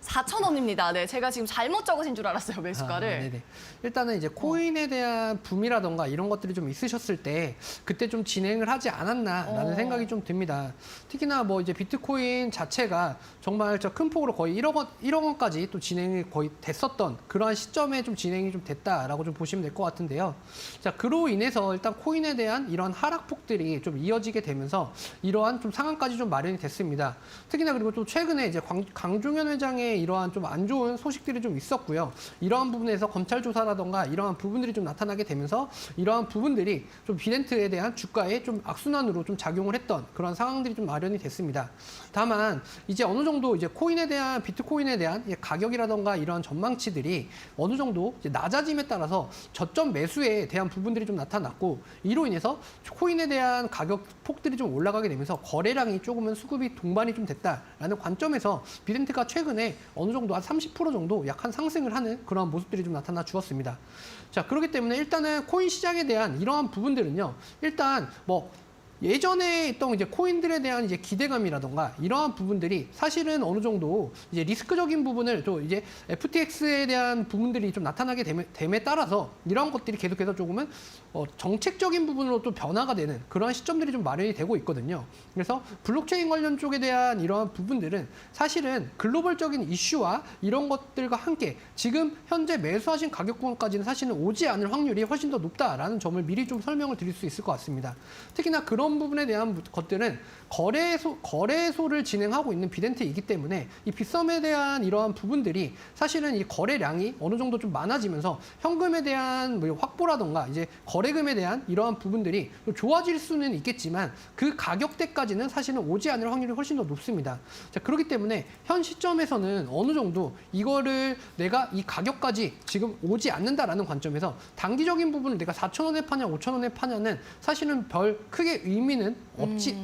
4,000원입니다. 네, 제가 지금 잘못 적으신 줄 알았어요, 매수가를. 네네. 일단은 이제 코인에 대한 붐이라던가 이런 것들이 좀 있으셨을 때 그때 좀 진행을 하지 않았나라는 생각이 좀 듭니다. 특히나 뭐 이제 비트코인 자체가 정말 저 큰 폭으로 거의 1억 원까지 또 진행이 거의 됐었던 그러한 시점에 좀 진행이 좀 됐다라고 좀 보시면 될 것 같은데요. 자, 그로 인해서 일단 코인에 대한 이런 하락폭들이 좀 이어지게 되면서 이러한 좀 상황까지 좀 마련이 됐습니다. 특히나 그리고 또 최근에 이제 강종현 시장에 이러한 좀 안 좋은 소식들이 좀 있었고요. 이러한 부분에서 검찰 조사라던가 이러한 부분들이 좀 나타나게 되면서 이러한 부분들이 좀 비덴트에 대한 주가에 좀 악순환으로 좀 작용을 했던 그런 상황들이 좀 마련이 됐습니다. 다만 이제 어느 정도 이제 비트코인에 대한 가격이라던가 이러한 전망치들이 어느 정도 이제 낮아짐에 따라서 저점 매수에 대한 부분들이 좀 나타났고, 이로 인해서 코인에 대한 가격 폭들이 좀 올라가게 되면서 거래량이 조금은 수급이 동반이 좀 됐다라는 관점에서 비덴트가 최근에 어느 정도 한 30% 정도 약한 상승을 하는 그런 모습들이 좀 나타나 주었습니다. 자, 그렇기 때문에 일단은 코인 시장에 대한 이러한 부분들은요, 일단 뭐 예전에 있던 이제 코인들에 대한 이제 기대감이라던가 이러한 부분들이 사실은 어느 정도 이제 리스크적인 부분을 또 이제 FTX에 대한 부분들이 좀 나타나게 됨에 따라서 이러한 것들이 계속해서 조금은 정책적인 부분으로 또 변화가 되는 그러한 시점들이 좀 마련이 되고 있거든요. 그래서 블록체인 관련 쪽에 대한 이러한 부분들은 사실은 글로벌적인 이슈와 이런 것들과 함께 지금 현재 매수하신 가격 구간까지는 사실은 오지 않을 확률이 훨씬 더 높다라는 점을 미리 좀 설명을 드릴 수 있을 것 같습니다. 특히나 그런 부분에 대한 것들은 거래소를 진행하고 있는 비덴트이기 때문에 이 빗썸에 대한 이러한 부분들이 사실은 이 거래량이 어느 정도 좀 많아지면서 현금에 대한 뭐 확보라던가 이제 거래금에 대한 이러한 부분들이 좀 좋아질 수는 있겠지만 그 가격대까지는 사실은 오지 않을 확률이 훨씬 더 높습니다. 자, 그렇기 때문에 현 시점에서는 어느 정도 이거를 내가 이 가격까지 지금 오지 않는다라는 관점에서 단기적인 부분을 내가 4,000원에 파냐 5,000원에 파냐는 사실은 별 크게 의미는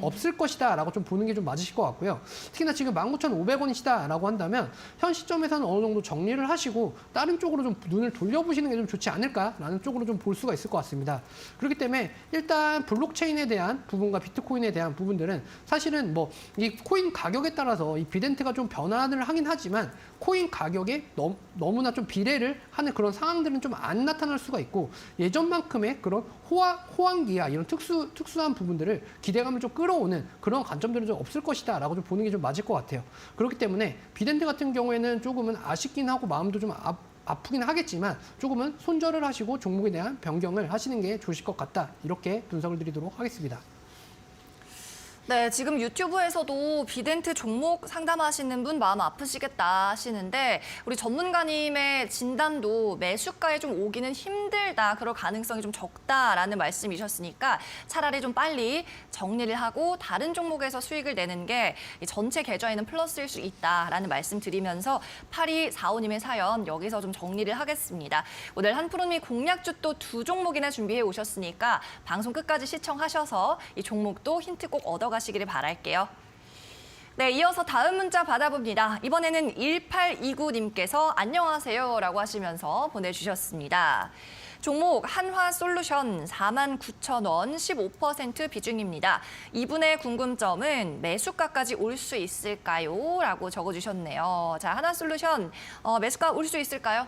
없을 것이다라고 좀 보는 게 좀 맞으실 것 같고요. 특히나 지금 19,500원이시다라고 한다면 현 시점에서는 어느 정도 정리를 하시고 다른 쪽으로 좀 눈을 돌려보시는 게 좀 좋지 않을까라는 쪽으로 좀 볼 수가 있을 것 같습니다. 그렇기 때문에 일단 블록체인에 대한 부분과 비트코인에 대한 부분들은 사실은 뭐 이 코인 가격에 따라서 이 비덴트가 좀 변화를 하긴 하지만 코인 가격에 너무나 좀 비례를 하는 그런 상황들은 좀 안 나타날 수가 있고, 예전만큼의 그런 호황기와 이런 특수한 부분들을 기대감을 좀 끌어오는 그런 관점들은 좀 없을 것이다라고 좀 보는 게 좀 맞을 것 같아요. 그렇기 때문에 비덴트 같은 경우에는 조금은 아쉽긴 하고 마음도 좀 아프긴 하겠지만 조금은 손절을 하시고 종목에 대한 변경을 하시는 게 좋으실 것 같다. 이렇게 분석을 드리도록 하겠습니다. 네, 지금 유튜브에서도 비덴트 종목 상담하시는 분 마음 아프시겠다 하시는데, 우리 전문가님의 진단도 매수가에 좀 오기는 힘들다, 그럴 가능성이 좀 적다라는 말씀이셨으니까 차라리 좀 빨리 정리를 하고 다른 종목에서 수익을 내는 게 전체 계좌에는 플러스일 수 있다라는 말씀 드리면서 8245님의 사연 여기서 좀 정리를 하겠습니다. 오늘 한프로님이 공략주 또 2종목이나 준비해 오셨으니까 방송 끝까지 시청하셔서 이 종목도 힌트 꼭 얻어가시기를 바랄게요. 네, 이어서 다음 문자 받아봅니다. 이번에는 1829님께서 안녕하세요라고 하시면서 보내주셨습니다. 종목 한화솔루션 49,000원 15% 비중입니다. 이분의 궁금점은 매수가까지 올 수 있을까요? 라고 적어주셨네요. 자, 한화솔루션 매수가 올 수 있을까요?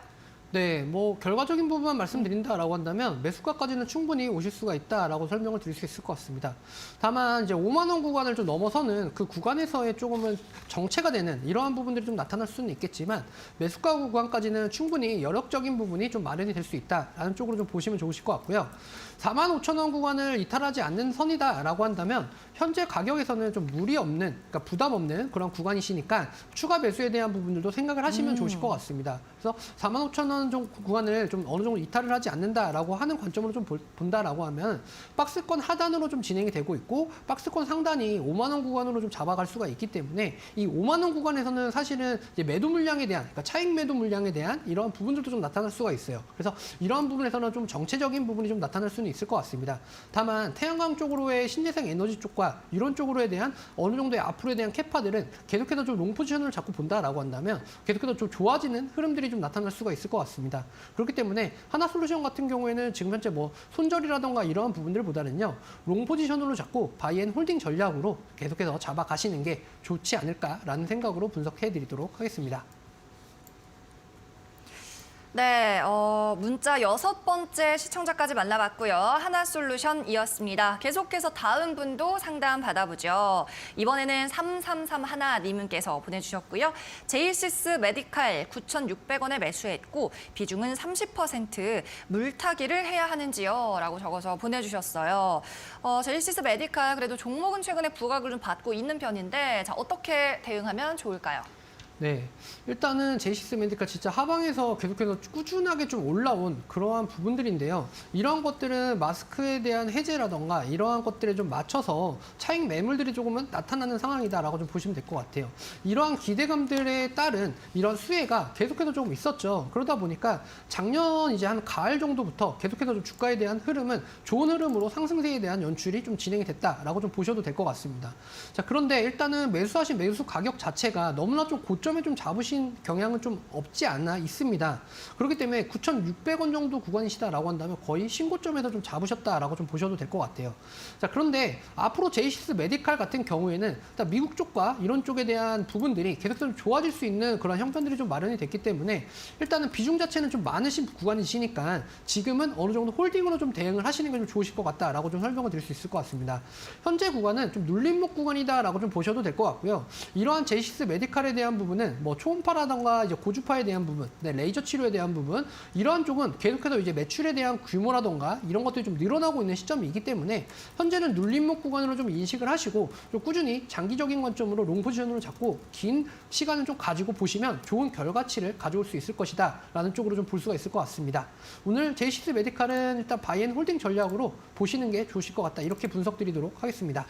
네, 뭐 결과적인 부분만 말씀드린다라고 한다면 매수가까지는 충분히 오실 수가 있다라고 설명을 드릴 수 있을 것 같습니다. 다만 이제 5만 원 구간을 좀 넘어서는 그 구간에서의 조금은 정체가 되는 이러한 부분들이 좀 나타날 수는 있겠지만 매수가 구간까지는 충분히 여력적인 부분이 좀 마련이 될 수 있다라는 쪽으로 좀 보시면 좋으실 것 같고요. 45,000원 구간을 이탈하지 않는 선이다라고 한다면 현재 가격에서는 좀 무리 없는, 그러니까 부담 없는 그런 구간이시니까 추가 매수에 대한 부분들도 생각을 하시면 좋으실 것 같습니다. 그래서 45,000원 구간을 좀 어느 정도 이탈을 하지 않는다라고 하는 관점으로 좀 본다라고 하면 박스권 하단으로 좀 진행이 되고 있고 박스권 상단이 5만 원 구간으로 좀 잡아갈 수가 있기 때문에 이 5만 원 구간에서는 사실은 이제 매도 물량에 대한, 그러니까 차익 매도 물량에 대한 이러한 부분들도 좀 나타날 수가 있어요. 그래서 이러한 부분에서는 좀 정체적인 부분이 좀 나타날 수는 있을 것 같습니다. 다만 태양광 쪽으로의 신재생 에너지 쪽과 이런 쪽으로에 대한 어느 정도의 앞으로에 대한 캐파들은 계속해서 좀 롱 포지션을 잡고 본다라고 한다면 계속해서 좀 좋아지는 흐름들이 좀 나타날 수가 있을 것 같습니다. 그렇기 때문에 하나솔루션 같은 경우에는 지금 현재 뭐 손절이라던가 이러한 부분들보다는요, 롱 포지션으로 잡고 바이앤 홀딩 전략으로 계속해서 잡아가시는 게 좋지 않을까라는 생각으로 분석해 드리도록 하겠습니다. 네, 문자 6번째 시청자까지 만나봤고요. 하나솔루션이었습니다. 계속해서 다음 분도 상담 받아보죠. 이번에는 3331님께서 보내주셨고요. 제이시스 메디칼 9,600원에 매수했고 비중은 30%, 물타기를 해야 하는지요? 라고 적어서 보내주셨어요. 제이시스 메디칼 그래도 종목은 최근에 부각을 좀 받고 있는 편인데, 자, 어떻게 대응하면 좋을까요? 네, 일단은 제이시스 메디칼 진짜 하방에서 계속해서 꾸준하게 좀 올라온 그러한 부분들인데요. 이러한 것들은 마스크에 대한 해제라던가 이러한 것들에 좀 맞춰서 차익 매물들이 조금은 나타나는 상황이다라고 좀 보시면 될 것 같아요. 이러한 기대감들에 따른 이런 수혜가 계속해서 조금 있었죠. 그러다 보니까 작년 이제 한 가을 정도부터 계속해서 좀 주가에 대한 흐름은 좋은 흐름으로 상승세에 대한 연출이 좀 진행이 됐다라고 좀 보셔도 될 것 같습니다. 자, 그런데 일단은 매수하신 매수 가격 자체가 너무나 좀 고점에 좀 잡으신 경향은 좀 없지 않아 있습니다. 그렇기 때문에 9,600원 정도 구간이시다라고 한다면 거의 신고점에서 좀 잡으셨다라고 좀 보셔도 될 것 같아요. 자, 그런데 앞으로 제이시스 메디칼 같은 경우에는 일단 미국 쪽과 이런 쪽에 대한 부분들이 계속 좀 좋아질 수 있는 그런 형편들이 좀 마련이 됐기 때문에 일단은 비중 자체는 좀 많으신 구간이시니까 지금은 어느 정도 홀딩으로 좀 대응을 하시는 게 좀 좋으실 것 같다라고 좀 설명을 드릴 수 있을 것 같습니다. 현재 구간은 좀 눌림목 구간이다라고 좀 보셔도 될 것 같고요. 이러한 제이시스 메디칼에 대한 부분은 뭐 초음파라던가 이제 고주파에 대한 부분, 네, 레이저 치료에 대한 부분, 이러한 쪽은 계속해서 이제 매출에 대한 규모라던가 이런 것들이 좀 늘어나고 있는 시점이기 때문에 현재는 눌림목 구간으로 좀 인식을 하시고 좀 꾸준히 장기적인 관점으로 롱 포지션으로 잡고 긴 시간을 좀 가지고 보시면 좋은 결과치를 가져올 수 있을 것이다라는 쪽으로 좀 볼 수가 있을 것 같습니다. 오늘 제이시스 메디칼은 일단 바이앤 홀딩 전략으로 보시는 게 좋으실 것 같다. 이렇게 분석 드리도록 하겠습니다.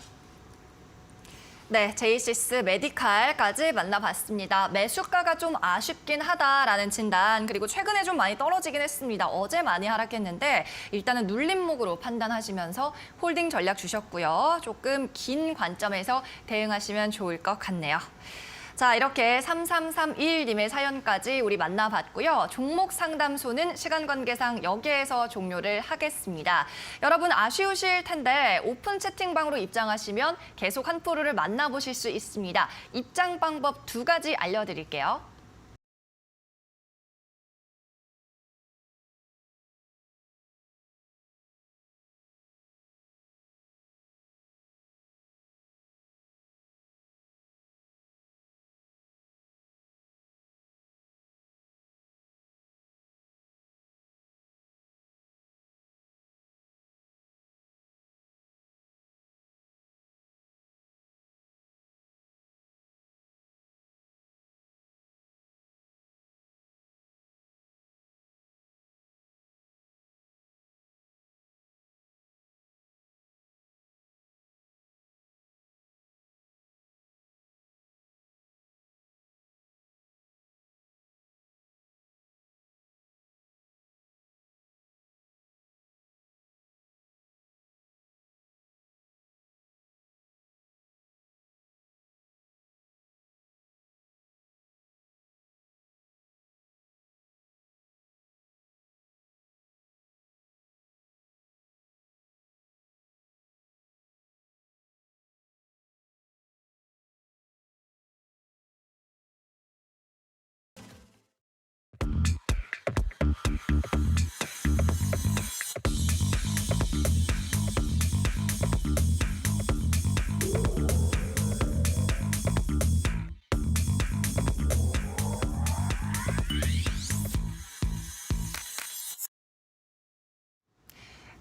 네, 제이시스 메디칼까지 만나봤습니다. 매수가가 좀 아쉽긴 하다라는 진단, 그리고 최근에 좀 많이 떨어지긴 했습니다. 어제 많이 하락했는데 일단은 눌림목으로 판단하시면서 홀딩 전략 주셨고요. 조금 긴 관점에서 대응하시면 좋을 것 같네요. 자, 이렇게 3331님의 사연까지 우리 만나봤고요. 종목 상담소는 시간 관계상 여기에서 종료를 하겠습니다. 여러분 아쉬우실 텐데 오픈 채팅방으로 입장하시면 계속 한 프로를 만나보실 수 있습니다. 입장 방법 2가지 알려드릴게요.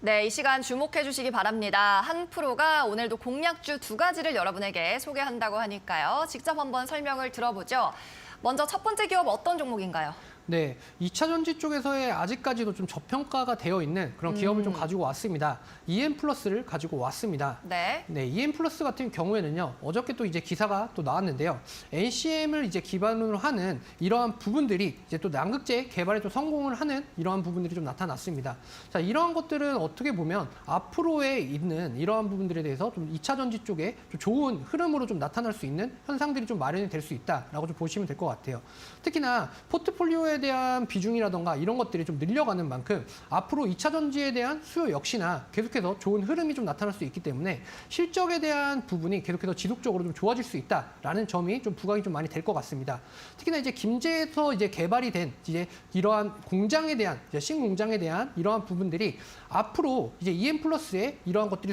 네, 이 시간 주목해 주시기 바랍니다. 한 프로가 오늘도 공략주 2가지를 여러분에게 소개한다고 하니까요. 직접 한번 설명을 들어보죠. 먼저 첫 번째 기업 어떤 종목인가요? 네, 2차 전지 쪽에서의 아직까지도 좀 저평가가 되어 있는 그런 기업을 좀 가지고 왔습니다. EM+를 가지고 왔습니다. 네. 네, EM+ 같은 경우에는요, 어저께 또 이제 기사가 또 나왔는데요. NCM을 이제 기반으로 하는 이러한 부분들이 이제 또 양극재 개발에 또 성공을 하는 이러한 부분들이 좀 나타났습니다. 자, 이러한 것들은 어떻게 보면 앞으로에 있는 이러한 부분들에 대해서 좀 2차 전지 쪽에 좀 좋은 흐름으로 좀 나타날 수 있는 현상들이 좀 마련이 될 수 있다라고 좀 보시면 될 것 같아요. 특히나 포트폴리오에 대한 비중이라던가 이런 것들이 좀 늘려가는 만큼 앞으로 2차 전지에 대한 수요 역시나 계속해서 좋은 흐름이 좀 나타날 수 있기 때문에 실적에 대한 부분이 계속해서 지속적으로 좀 좋아질 수 있다라는 점이 좀 부각이 좀 많이 될 것 같습니다. 특히나 이제 김제에서 이제 개발이 된 이제 이러한 공장에 대한 이제 신공장에 대한 이러한 부분들이 앞으로 이제 EM+의 이러한 것들이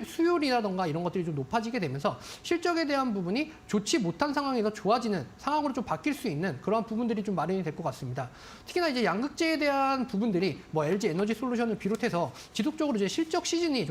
수율이라던가 이런 것들이 좀 높아지게 되면서 실적에 대한 부분이 좋지 못한 상황에서 좋아지는 상황으로 좀 바뀔 수 있는 그러한 부분들이 좀 마련이 될 것 같습니다. 같습니다. 특히나 이제 양극재에 대한 부분들이 뭐 LG 에너지 솔루션을 비롯해서 지속적으로 이제 실적 시즌이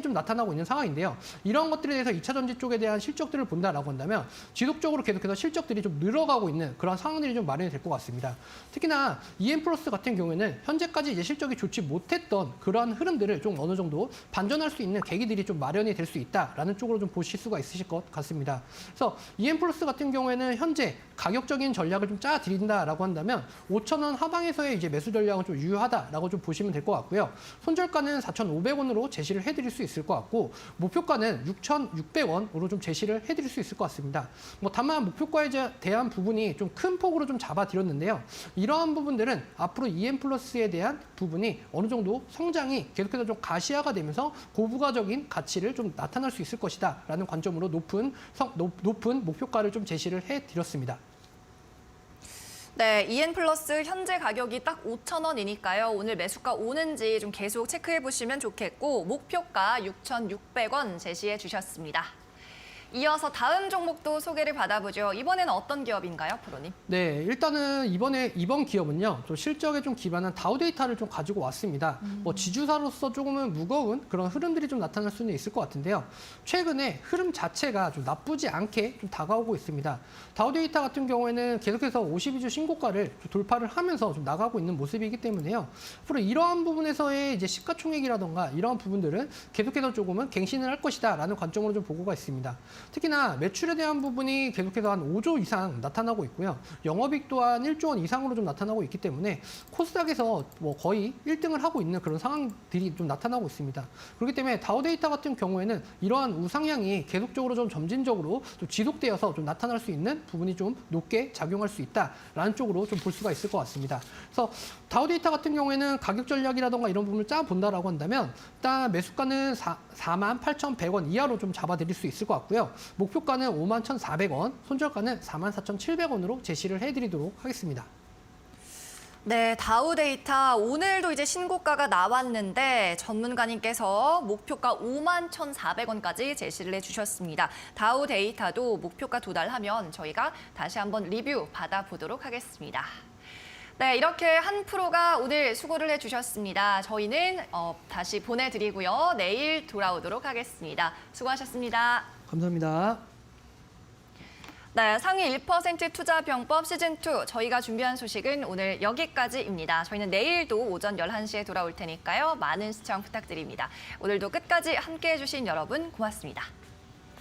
좀 나타나고 있는 상황인데요. 이런 것들에 대해서 2차 전지 쪽에 대한 실적들을 본다라고 한다면 지속적으로 계속해서 실적들이 좀 늘어가고 있는 그런 상황들이 좀 마련이 될 것 같습니다. 특히나 EM플러스 같은 경우에는 현재까지 이제 실적이 좋지 못했던 그러한 흐름들을 좀 어느 정도 반전할 수 있는 계기들이 좀 마련이 될 수 있다라는 쪽으로 좀 보실 수가 있으실 것 같습니다. 그래서 EM플러스 같은 경우에는 현재 가격적인 전략을 좀 짜드린다라고 한다면 5,000원 하방에서의 이제 매수 전략은 좀 유효하다라고 좀 보시면 될 것 같고요. 손절가는 4,500원으로 제시를 해드릴 수 있을 것 같고 목표가는 6,600원으로 좀 제시를 해드릴 수 있을 것 같습니다. 뭐 다만 목표가에 대한 부분이 좀 큰 폭으로 좀 잡아드렸는데요. 이러한 부분들은 앞으로 EM플러스에 대한 부분이 어느 정도 성장이 계속해서 좀 가시화가 되면서 고부가적인 가치를 좀 나타날 수 있을 것이다라는 관점으로 높은 목표가를 좀 제시를 해드렸습니다. 네, EN플러스 현재 가격이 딱 5,000원이니까요. 오늘 매수가 오는지 좀 계속 체크해 보시면 좋겠고 목표가 6,600원 제시해 주셨습니다. 이어서 다음 종목도 소개를 받아보죠. 이번에는 어떤 기업인가요, 프로님? 네, 일단은 이번 기업은요, 좀 실적에 좀 기반한 다우데이터를 좀 가지고 왔습니다. 뭐 지주사로서 조금은 무거운 그런 흐름들이 좀 나타날 수는 있을 것 같은데요. 최근에 흐름 자체가 좀 나쁘지 않게 좀 다가오고 있습니다. 다우데이터 같은 경우에는 계속해서 52주 신고가를 좀 돌파를 하면서 좀 나가고 있는 모습이기 때문에요. 앞으로 이러한 부분에서의 이제 시가총액이라던가 이러한 부분들은 계속해서 조금은 갱신을 할 것이다라는 관점으로 좀 보고가 있습니다. 특히나 매출에 대한 부분이 계속해서 한 5조 이상 나타나고 있고요. 영업이익 또한 1조 원 이상으로 좀 나타나고 있기 때문에 코스닥에서 뭐 거의 1등을 하고 있는 그런 상황들이 좀 나타나고 있습니다. 그렇기 때문에 다우데이터 같은 경우에는 이러한 우상향이 계속적으로 좀 점진적으로 좀 지속되어서 좀 나타날 수 있는 부분이 좀 높게 작용할 수 있다라는 쪽으로 좀 볼 수가 있을 것 같습니다. 그래서 다우데이터 같은 경우에는 가격 전략이라던가 이런 부분을 짜 본다라고 한다면 일단 매수가는 48,100원 이하로 좀 잡아드릴 수 있을 것 같고요. 목표가는 51,400원, 손절가는 44,700원으로 제시를 해드리도록 하겠습니다. 네, 다우데이터 오늘도 이제 신고가가 나왔는데 전문가님께서 목표가 51,400원까지 제시를 해주셨습니다. 다우데이터도 목표가 도달하면 저희가 다시 한번 리뷰 받아보도록 하겠습니다. 네, 이렇게 한 프로가 오늘 수고를 해주셨습니다. 저희는 다시 보내드리고요. 내일 돌아오도록 하겠습니다. 수고하셨습니다. 감사합니다. 네, 상위 1% 투자병법 시즌2 저희가 준비한 소식은 오늘 여기까지입니다. 저희는 내일도 오전 11시에 돌아올 테니까요. 많은 시청 부탁드립니다. 오늘도 끝까지 함께해 주신 여러분 고맙습니다.